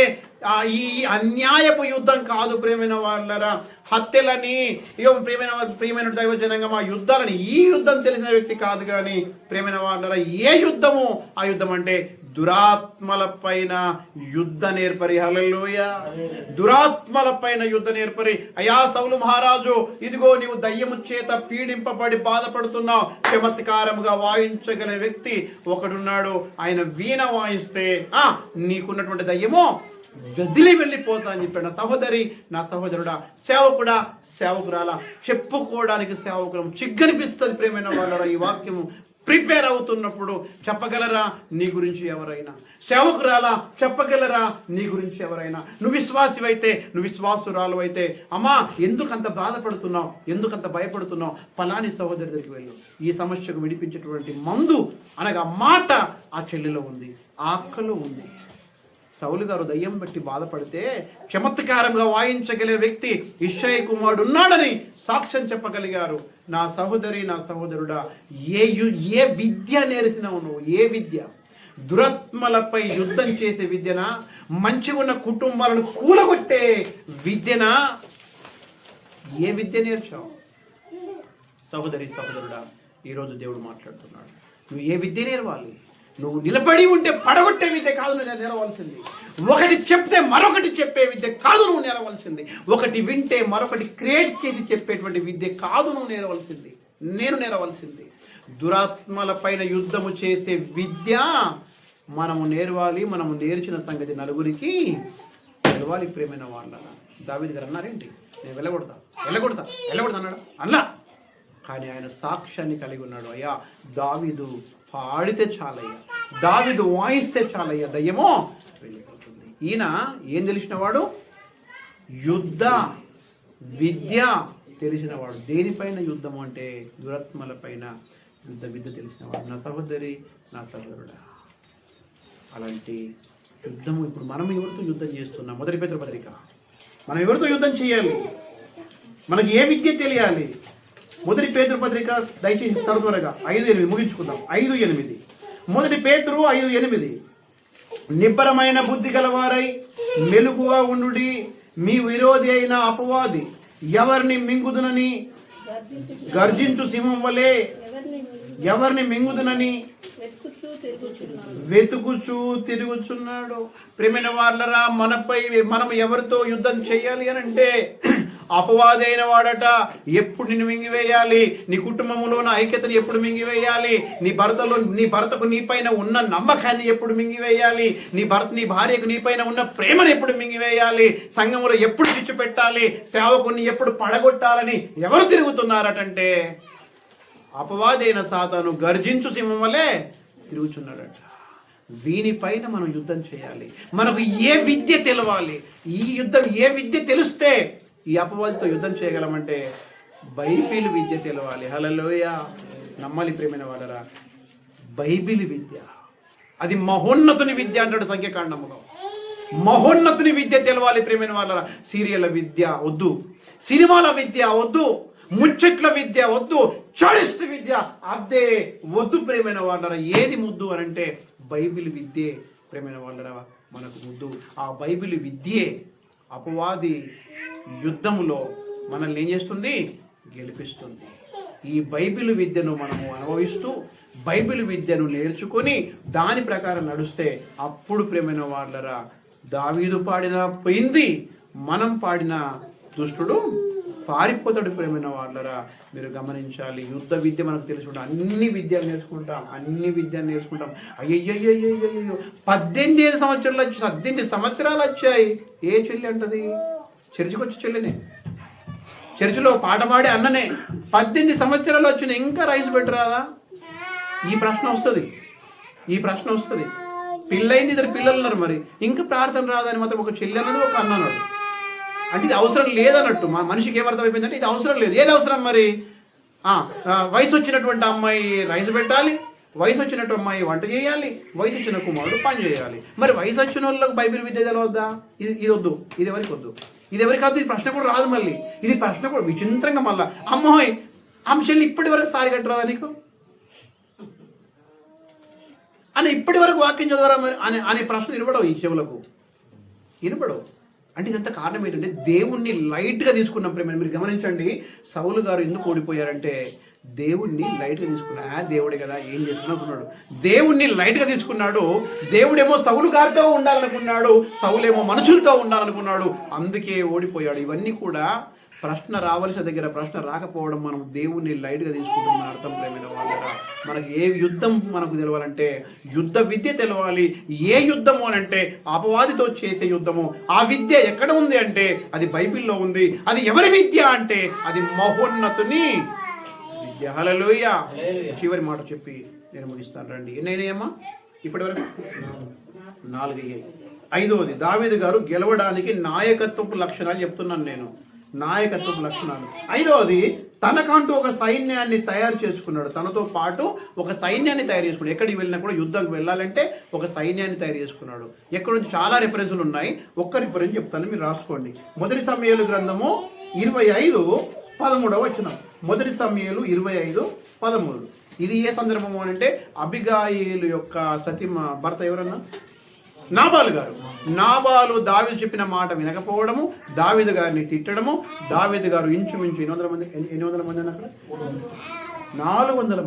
ఈ అన్యాయపు యుద్ధం కాదు ప్రేమైన వాళ్ళరా. హత్యలని ప్రియమైన దైవజనంగా మా యుద్ధాలని ఈ యుద్ధం తెలిసిన వ్యక్తి కాదు. కానీ ప్రేమైన వాళ్ళరా, ఏ యుద్ధము ఆ యుద్ధం అంటే దురాత్మల పైన యుద్ధ నేర్పరి. హల్లెలూయా. దురాత్మల పైన యుద్ధ నేర్పరి. అయ్యా సౌలు మహారాజు, ఇదిగో నీవు దయ్యము చేత పీడింపబడి బాధపడుతున్నావు, చమత్కారముగా వాయించగల వ్యక్తి ఒకడున్నాడు, ఆయన వీణ వాయిస్తే నీకున్నటువంటి దయ్యము వదిలి వెళ్ళిపోతా అని చెప్పాడు. నా సహోదరి, నా సహోదరుడా, సేవకుడా, సేవకురాలా, చెప్పుకోవడానికి సేవకులం చిగ్గనిపిస్తుంది ప్రేమైన వాళ్ళరా. ఈ వాక్యము ప్రిపేర్ అవుతున్నప్పుడు చెప్పగలరా నీ గురించి ఎవరైనా? సేవకురాలా, చెప్పగలరా నీ గురించి ఎవరైనా? నువ్వు విశ్వాసివైతే, నువ్వు విశ్వాసురాలు అయితే, అమ్మా ఎందుకంత బాధపడుతున్నావు, ఎందుకంత భయపడుతున్నావు, ఫలాని సహోదరి దగ్గరికి వెళ్ళు. ఈ సమస్యకు విడిపించేటువంటి మందు అనగా మాట ఆ చెల్లిలో ఉంది, ఆ అక్కలో ఉంది. సౌలు గారు దయ్యం బట్టి బాధపడితే చమత్కారంగా వాయించగలిగే వ్యక్తి ఇష్షయి కుమారుడు ఉన్నాడని సాక్ష్యం చెప్పగలిగారు. నా సహోదరి, నా సహోదరుడా, ఏ విద్య నేర్చినావు నువ్వు? ఏ విద్య? దురాత్మలపై యుద్ధం చేసే విద్యనా? మంచిగా ఉన్న కుటుంబాలను కూలగొట్టే విద్యనా? ఏ విద్య నేర్చావు? సహోదరి, సహోదరుడా, ఈరోజు దేవుడు మాట్లాడుతున్నాడు. నువ్వు ఏ విద్య నేర్వాలి? నువ్వు నిలబడి ఉంటే పడగొట్టే విద్య కాదు నువ్వు నేర్వలసింది. ఒకటి చెప్తే మరొకటి చెప్పే విద్య కాదు నువ్వు నేర్వలసింది. ఒకటి వింటే మరొకటి క్రియేట్ చేసి చెప్పేటువంటి విద్య కాదు నువ్వు నేర్వలసింది. నేను నేర్వలసింది దురాత్మల పైన యుద్ధము చేసే విద్య మనము నేర్వాలి. మనము నేర్చిన సంగతి నలుగురికి తెలవాలి. ప్రేమైన వాళ్ళ దావీదు గారు అన్నారేంటి, నేను వెళ్ళగొడతా అన్నాడు అన్నా. కానీ ఆయన సాక్ష్యాన్ని కలిగి ఉన్నాడు. అయ్యా దావీదు పాడితే చాలయ్యా, దావీదు వాయిస్తే చాలయ్యా, దయ్యమో వెళ్ళిపోతుంది. ఈయన ఏం తెలిసినవాడు? యుద్ధ విద్య తెలిసినవాడు. దేనిపైన యుద్ధము అంటే దురాత్మల పైన యుద్ధ విద్య తెలిసినవాడు. నా సహోదరి, నా సహోదరుడా, అలాంటి యుద్ధము ఇప్పుడు మనం ఎవరితో యుద్ధం చేస్తున్నాం? మొదటి పేతురు పత్రిక. మనం ఎవరితో యుద్ధం చేయాలి? మనకి ఏ విద్య తెలియాలి? మొదటి పేతురు పత్రిక దయచేసి త్వరగా 5:8 ముగించుకుందాం. 5:8 మొదటి పేతురు 5:8 నిబ్బరమైన బుద్ధి గలవారై మెలుగుగా ఉండుడి, మీ విరోధి అయిన అపవాది ఎవరిని మింగుదునని గర్జించు సింహం వలె ఎవరిని మింగుదునని వెతుకుచూ తిరుగుచున్నాడు. ప్రేమైన వాళ్ళరా, మనం ఎవరితో యుద్ధం చేయాలి అని అంటే అపవాది అయిన వాడట ఎప్పుడు నిన్ను మింగివేయాలి, నీ కుటుంబంలో ఉన్న ఐక్యతను ఎప్పుడు మింగివేయాలి, నీ భర్తకు నీ పైన ఉన్న నమ్మకాన్ని ఎప్పుడు మింగివేయాలి, నీ భార్యకు నీ పైన ఉన్న ప్రేమను ఎప్పుడు మింగివేయాలి, సంఘంలో ఎప్పుడు చిచ్చు పెట్టాలి, సేవకుని ఎప్పుడు పడగొట్టాలని ఎవరు తిరుగుతున్నారటంటే అపవాది అయిన సాతాను గర్జించు సింహం వలె తిరుగుతున్నాడట. వీనిపైన మనం యుద్ధం చేయాలి. మనకు ఏ విద్య తెలవాలి, ఏ విద్య తెలిస్తే ఈ అపవాదితో యుద్ధం చేయగలమంటే బైబిల్ విద్య తెలవాలి. హల్లెలూయా, నమ్మాలి ప్రేమైన వాడరా. బైబిల్ విద్య అది మహోన్నతుని విద్య అంటాడు సంఖ్యాకాండములో. మహోన్నతుని విద్య తెలవాలి ప్రేమైన వాళ్ళరా. సీరియల్ విద్య వద్దు, సినిమాల విద్య వద్దు, ముచ్చట్ల విద్య వద్దు, చాడిస్ట్ విద్య అదే వద్దు ప్రేమైన వాళ్ళరా. ఏది ముద్దు అని అంటే బైబిల్ విద్యే ప్రేమైన వాళ్ళరా మనకు ముద్దు. ఆ బైబిల్ విద్యే అపవాది యుద్ధములో మనల్ని ఏం చేస్తుంది, గెలిపిస్తుంది. ఈ బైబిల్ విద్యను మనము అనుభవిస్తూ బైబిల్ విద్యను నేర్చుకొని దాని ప్రకారం నడుస్తే అప్పుడు ప్రేమైన వాళ్ళరా దావీదు పాడిన పోయింది, మనం పాడిన దుష్టుడు పారిపోతాడు ప్రేమైన వాళ్ళరా. మీరు గమనించాలి, యుద్ధ విద్య మనకు తెలుసుకుంటాం, అన్ని విద్యలు నేర్చుకుంటాం. అయ్యయ్యో 18 సంవత్సరాలు వచ్చాయి. ఏ చెల్లి అంటది? చర్చికి వచ్చి చెల్లినే, చర్చిలో పాట పాడే అన్ననే 18 సంవత్సరాలు వచ్చిన ఇంకా రైస్ పెట్టరాదా? ఈ ప్రశ్న వస్తుంది. పిల్లైంది, ఇద్దరు పిల్లలు ఉన్నారు, మరి ఇంకా ప్రార్థన రాదని మాత్రం ఒక చెల్లి అన్నది, ఒక అన్న అన్నాడు. అంటే ఇది అవసరం లేదన్నట్టు. మనిషికి ఏమర్థమైపోయిందంటే ఇది అవసరం లేదు. ఏది అవసరం మరి? వయసు వచ్చినటువంటి అమ్మాయి రైస్ పెట్టాలి, వయసు వచ్చినట్టు అమ్మాయి వంట చేయాలి, వయసు వచ్చిన కుమారుడు పని చేయాలి. మరి వయసు వచ్చిన వాళ్ళకి బైబిల్ విద్య తెలవద్దా? ఇది వద్దు, ఇది ఎవరికి వద్దు, ఇది ఎవరికి కాదు. ఇది ప్రశ్న కూడా రాదు. మళ్ళీ ఇది ప్రశ్న కూడా విచిత్రంగా మళ్ళీ అమ్మాయి అంశల్ని ఇప్పటి వరకు సారి కట్టరాదా నీకు అని ఇప్పటి వరకు వాక్యం చదవరా మరి అనే ప్రశ్న వినపడవు, ఈ చెవులకు వినపడవు. అంటే ఇదంతా కారణం ఏంటంటే దేవుణ్ణి లైట్గా తీసుకున్న ప్రేమ. మీరు గమనించండి, సౌలు గారు ఎందుకు ఓడిపోయారంటే దేవుణ్ణి లైట్గా తీసుకున్నాడు. దేవుడే కదా ఏం చేస్తున్నట్టున్నాడు, దేవుణ్ణి లైట్గా తీసుకున్నాడు. దేవుడేమో సౌలు గారితో ఉండాలనుకున్నాడు, సౌలేమో మనుషులతో ఉండాలనుకున్నాడు, అందుకే ఓడిపోయాడు. ఇవన్నీ కూడా ప్రశ్న రావాల్సిన దగ్గర ప్రశ్న రాకపోవడం, మనం దేవుణ్ణి లైట్గా తీసుకుంటున్న అర్థం ప్రేమైన వాళ్ళరా. మనకి ఏ యుద్ధం మనకు తెలవాలంటే యుద్ధ విద్య తెలవాలి. ఏ యుద్ధము అని అంటే అపవాదితో చేసే యుద్ధము. ఆ విద్య ఎక్కడ ఉంది అంటే అది బైబిల్లో ఉంది. అది ఎవరి విద్య అంటే అది మహోన్నతుని విద్య. హల్లెలూయా. చివరి మాట చెప్పి నేను ముగిస్తాను, రండి. ఎన్నైనాయమ్మా ఇప్పటి వరకు? 4 అయ్యాయి. 5వది, దావీదు గారు గెలవడానికి నాయకత్వపు లక్షణాలు చెప్తున్నాను నేను. నాయకత్వపు లక్షణాలు. 5వది, తనకంటూ ఒక సైన్యాన్ని తయారు చేసుకున్నాడు. తనతో పాటు ఒక సైన్యాన్ని తయారు చేసుకున్నాడు. ఎక్కడికి వెళ్ళినా కూడా యుద్ధానికి వెళ్ళాలంటే ఒక సైన్యాన్ని తయారు చేసుకున్నాడు. ఎక్కడ నుంచి చాలా రిఫరెన్సులు ఉన్నాయి. ఒక్క రిఫరెన్స్ చెప్తాను, మీరు రాసుకోండి. 1 సమూయేలు గ్రంథము 25:13 వచనం. 1 సమూయేలు 25:13. ఇది ఏ సందర్భము అంటే అబిగాయిలు యొక్క సతీమ భర్త ఎవరన్నా? నాబాలు గారు. నాబాలు దావీదు చెప్పిన మాట వినకపోవడము, దావీదు గారిని తిట్టడము. దావీదు గారు ఇంచుమించు 800 మంది అని అక్కడ 400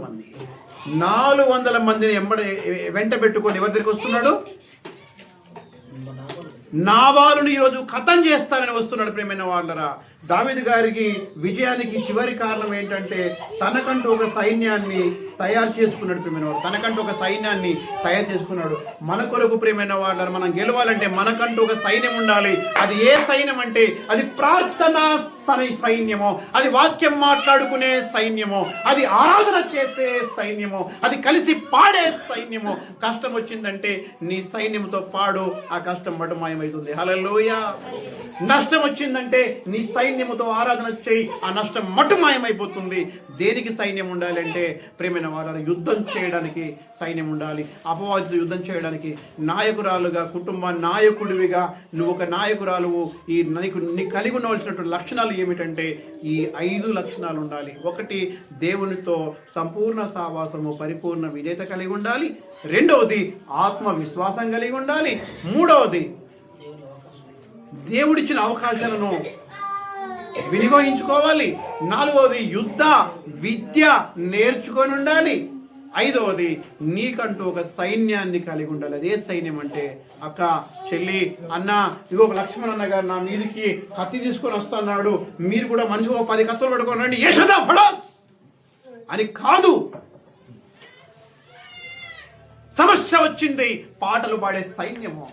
మందిని వెంట పెట్టుకొని ఎవరి దగ్గరికి వస్తున్నాడు? నాబాలుని ఈరోజు ఖతం చేస్తానని వస్తున్నాడు ప్రేమైన వాళ్ళరా. దావీదు గారికి విజయానికి చివరి కారణం ఏంటంటే తనకంటూ ఒక సైన్యాన్ని తయారు చేసుకున్నాడు ప్రేమైన వాడు. తనకంటూ ఒక సైన్యాన్ని తయారు చేసుకున్నాడు. మన కొరకు ప్రేమైన వాళ్ళని మనం గెలవాలంటే మనకంటూ ఒక సైన్యం ఉండాలి. అది ఏ సైన్యం అంటే అది ప్రార్థనా సైన్యమో, అది వాక్యం మాట్లాడుకునే సైన్యమో, అది ఆరాధన చేసే సైన్యమో, అది కలిసి పాడే సైన్యమో. కష్టం వచ్చిందంటే నీ సైన్యంతో పాడు, ఆ కష్టం మటుమాయమవుతుంది. హల్లెలూయా. నష్టం వచ్చిందంటే నీ సైన్యముతో ఆరాధన చేయి, ఆ నష్టం మటుమాయమైపోతుంది. దేనికి సైన్యం ఉండాలి అంటే ప్రేమైన వాళ్ళని యుద్ధం చేయడానికి సైన్యం ఉండాలి. అపవాదితో యుద్ధం చేయడానికి నాయకురాలుగా, కుటుంబ నాయకుడివిగా నువ్వు ఒక నాయకురాలువు. నీ కలిగి ఉండవలసినటువంటి లక్షణాలు ఏమిటంటే ఈ 5 లక్షణాలు ఉండాలి. 1, దేవునితో సంపూర్ణ సావాసము, పరిపూర్ణ విధేయత కలిగి ఉండాలి. 2వది, ఆత్మవిశ్వాసం కలిగి ఉండాలి. 3వది, దేవుడిచ్చిన అవకాశాలను వినియోగించుకోవాలి. 4వది, యుద్ధ విద్య నేర్చుకొని ఉండాలి. ఐదవది, నీకంటూ ఒక సైన్యాన్ని కలిగి ఉండాలి. అదే సైన్యం అంటే అక్క, చెల్లి, అన్న, ఇగో లక్ష్మణ్ అన్న గారు నా మీదికి కత్తి తీసుకొని వస్తున్నాడు, మీరు కూడా మనిషి ఒక 10 కత్తులు పట్టుకొని రండి యశోదా ఫడాస్ అని కాదు. సమస్య వచ్చింది, పాటలు పాడే సైన్యము.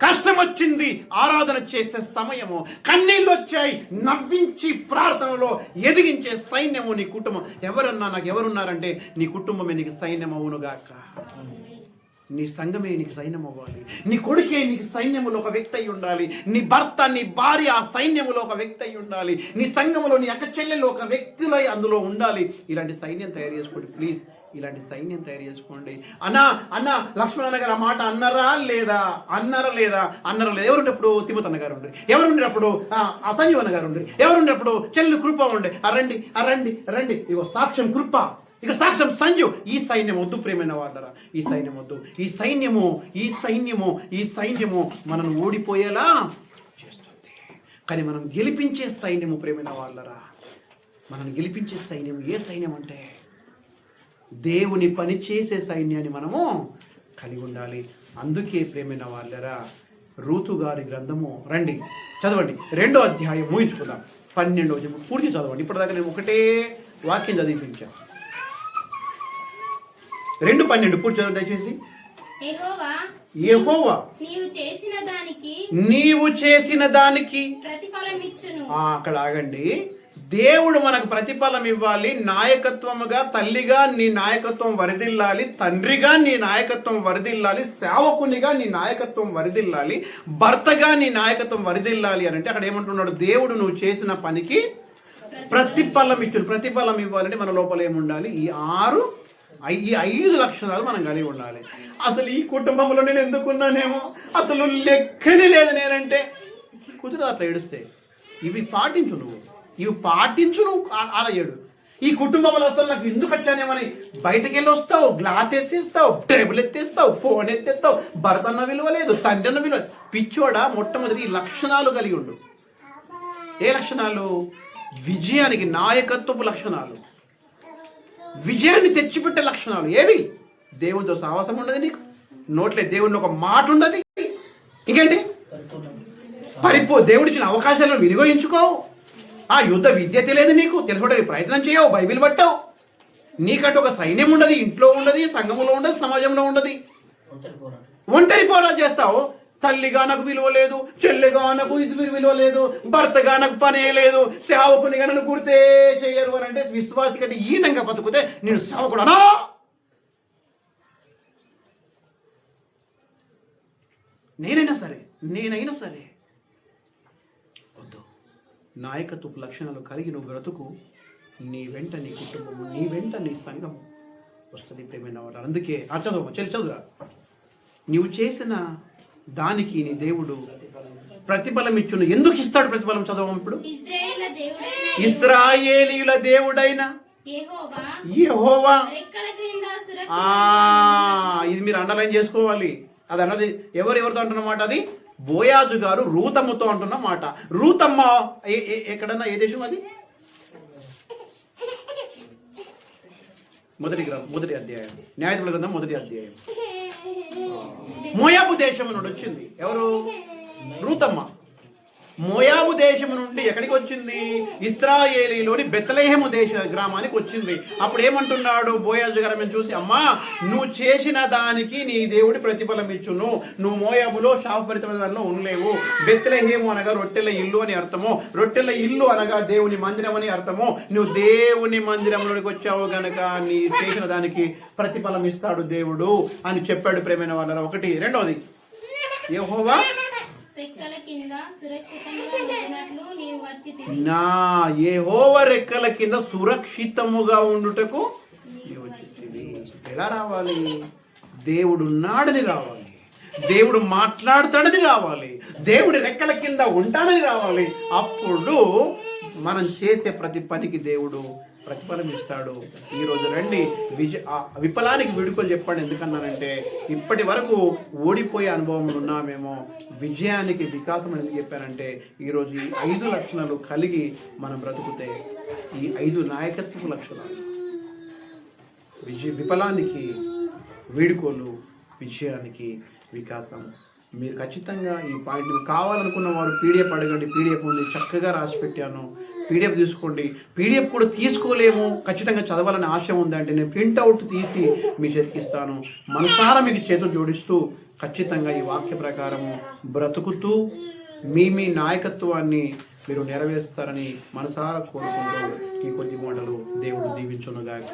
కష్టం వచ్చింది, ఆరాధన చేసే సమయము. కన్నీళ్ళు వచ్చాయి, నవ్వించి ప్రార్థనలో ఎదిగించే సైన్యము నీ కుటుంబం. ఎవరన్నా నాకు ఎవరున్నారంటే నీ కుటుంబమే నీకు సైన్యం అవునుగాక. నీ సంఘమే నీకు సైన్యం అవ్వాలి. నీ కొడుకే నీకు సైన్యములో ఒక వ్యక్తి అయి ఉండాలి. నీ భర్త, నీ భార్య ఆ సైన్యములో ఒక వ్యక్తి అయి ఉండాలి. నీ సంఘములో నీ అక్క చెల్లెలు ఒక వ్యక్తులై అందులో ఉండాలి. ఇలాంటి సైన్యం తయారు చేసుకోండి ప్లీజ్. ఇలాంటి సైన్యం తయారు చేసుకోండి. అన్న లక్ష్మణ గారు ఆ మాట అన్నారా లేదా? ఎవరున్నప్పుడు తిమ్మతన్న గారు ఉండ్రి, ఎవరుండినప్పుడు సంజీవన్న గారు ఉండ్రి, ఎవరున్నప్పుడు చెల్లి కృప ఉండే. రండి ఇగో సాక్ష్యం కృప, ఇక సాక్ష్యం సంజు. ఈ సైన్యం వద్దు ప్రేమైన వాళ్ళరా, ఈ సైన్యం వద్దు. ఈ సైన్యము మనల్ని ఓడిపోయేలా చేస్తుంది. కానీ మనం గెలిపించే సైన్యము ప్రేమైన వాళ్ళరా, మనం గెలిపించే సైన్యం ఏ సైన్యం అంటే దేవుని పని చేసే సైన్యాన్ని మనము కలిగి ఉండాలి. అందుకే ప్రేమైన వాళ్ళరా, రూతు గారి గ్రంథము రండి చదవండి. 2వ అధ్యాయం ముగించుకుందాం. 12వ వచనం పూర్తి చదవండి. ఇప్పటిదాకా నేను ఒకటే వాక్యం చదివించాను. 2:12 పూర్తి చదవండి దయచేసి. యెహోవా నీవు చేసిన దానికి ప్రతిఫలమిచ్చును. అక్కడ ఆగండి. దేవుడు మనకు ప్రతిఫలం ఇవ్వాలి. నాయకత్వముగా తల్లిగా నీ నాయకత్వం వరిదిల్లాలి, తండ్రిగా నీ నాయకత్వం వరిదిల్లాలి, సేవకునిగా నీ నాయకత్వం వరిదిల్లాలి, భర్తగా నీ నాయకత్వం వరిదిల్లాలి అని అంటే అక్కడ ఏమంటున్నాడు? దేవుడు నువ్వు చేసిన పనికి ప్రతిఫలం ఇచ్చును. ప్రతిఫలం ఇవ్వాలంటే మన లోపల ఏముండాలి? ఈ 5 లక్షణాలు మనం కలిగి ఉండాలి. అసలు ఈ కుటుంబంలో నేను ఎందుకున్నానేమో అసలు లెక్కనే లేదు నేనంటే కుదిరదు. అట్లా ఏడుస్తే ఇవి పాటించు నువ్వు అలా ఏడు. ఈ కుటుంబంలో అసలు నాకు ఎందుకు వచ్చానేమని బయటకు వెళ్ళి వస్తావు, గ్లాస్ ఎత్తేస్తావు, టేబుల్ ఎత్తేస్తావు, ఫోన్ ఎత్తేస్తావు, భర్త అన్న విలువ లేదు, తండ్రి అన్న విలువ. పిచ్చోడా, మొట్టమొదటి ఈ లక్షణాలు కలిగి ఉండు. ఏ లక్షణాలు? విజయానికి నాయకత్వపు లక్షణాలు, విజయాన్ని తెచ్చిపెట్టే లక్షణాలు. ఏవి? దేవునితో సావాసం ఉండదు, నీకు నోట్లే దేవుని ఒక మాట ఉండదు. ఇంకేంటి? దేవుడిచ్చిన అవకాశాలను వినియోగించుకోవు. ఆ యుద్ధ విద్య తెలియదు నీకు, తెలుసుకోవడానికి ప్రయత్నం చేయవు, బైబిల్ పట్టావు. నీకంటే ఒక సైన్యం ఉండదు, ఇంట్లో ఉండదు, సంఘంలో ఉండదు, సమాజంలో ఉండదు. ఒంటరి పోరాటం చేస్తావు. తల్లిగా నాకు విలువ లేదు, చెల్లిగా నాకు ఇది విలువ లేదు, భర్తగా నాకు పనే లేదు, సేవకునిగా నన్ను గుర్తే చేయరు అని అంటే విశ్వాసి కంటే ఈనంగా బతుకుతే నేను సేవకుడు అనా? నేనైనా సరే వద్దు. నాయకత్వపు లక్షణాలు కలిగి నువ్వు బ్రతుకు. నీ వెంట నీ కుటుంబము, నీ వెంట నీ సంఘము వస్తుంది ప్రేమైన వాడు. అందుకే చదువురా. నువ్వు చేసిన దానికి నీ దేవుడు ప్రతిఫలం ఇచ్చును. ఎందుకు ఇస్తాడు ప్రతిఫలం? చదవం ఇప్పుడు. ఇశ్రాయేలీయుల దేవుడైన యెహోవా. ఇది మీరు అండర్లైన్ చేసుకోవాలి. అది అన్నది ఎవరితో అంటున్నమాట? అది బోయాజు గారు రూతమ్మతో అంటున్న మాట. రూతమ్మ ఎక్కడన్నా ఏ దేశం? అది మొదటి అధ్యాయం, న్యాయాధిపతుల గ్రంథం 1వ అధ్యాయం. మోయాబు దేశం నుండి వచ్చింది. ఎవరు? రూతమ్మ. మోయాబు దేశం నుండి ఎక్కడికి వచ్చింది? ఇశ్రాయేలీలోని బెత్లెహేము దేశ గ్రామానికి వచ్చింది. అప్పుడు ఏమంటున్నాడు బోయాజు గారు మేము చూసి, అమ్మా నువ్వు చేసిన దానికి నీ దేవుడి ప్రతిఫలం ఇచ్చును. నువ్వు మోయాబులో శాపభరితమైన దానిలో ఉండలేవు. బెత్లెహేము అనగా రొట్టెల ఇల్లు అని అర్థము, రొట్టెల ఇల్లు అనగా దేవుని మందిరం అని అర్థము. నువ్వు దేవుని మందిరంలోనికి వచ్చావు గనక నీ చేసిన దానికి ప్రతిఫలం ఇస్తాడు దేవుడు అని చెప్పాడు ప్రేమైన వాళ్ళ. ఒకటి. రెండవది, యెహోవా నా యెహోవా రెక్కల కింద సురక్షితముగా ఉండుటకు నీవు వచ్చితివి. ఎలా రావాలి? దేవుడు ఉన్నాడని రావాలి, దేవుడు మాట్లాడతాడని రావాలి, దేవుడి రెక్కల కింద ఉంటానని రావాలి. అప్పుడు మనం చేసే ప్రతి పనికి దేవుడు ప్రతిఫలం ఇస్తాడు. ఈరోజు రండి విఫలానికి విడుకలు చెప్పండి. ఎందుకన్నానంటే ఇప్పటి వరకు ఓడిపోయే అనుభవం ఉన్నామేమో. విజయానికి వికాసం ఎందుకు చెప్పానంటే ఈరోజు ఈ 5 లక్షణాలు కలిగి మనం బ్రతుకుతే, ఈ 5 నాయకత్వపు లక్షణాలు విఫలానికి వీడుకోలు, విజయానికి వికాసం. మీరు ఖచ్చితంగా ఈ పాయింట్ కావాలనుకున్న వారు పీడిఎఫ్ అడగండి, పీడిఎఫ్ ఉంది, చక్కగా రాసి పెట్టాను, పీడిఎఫ్ తీసుకోండి. పీడిఎఫ్ కూడా తీసుకోలేము, ఖచ్చితంగా చదవాలని ఆశ ఉందంటే నేను ప్రింట్అవుట్ తీసి మీ చేతికి ఇస్తాను. మనసారా మీకు చేతులు జోడిస్తూ ఖచ్చితంగా ఈ వాక్య ప్రకారము బ్రతుకుతూ మీ నాయకత్వాన్ని మీరు నెరవేరుస్తారని మనసారా కోరుకుంటూ ఈ కొద్ది మాటలు దేవుడు దీవించునుగాక.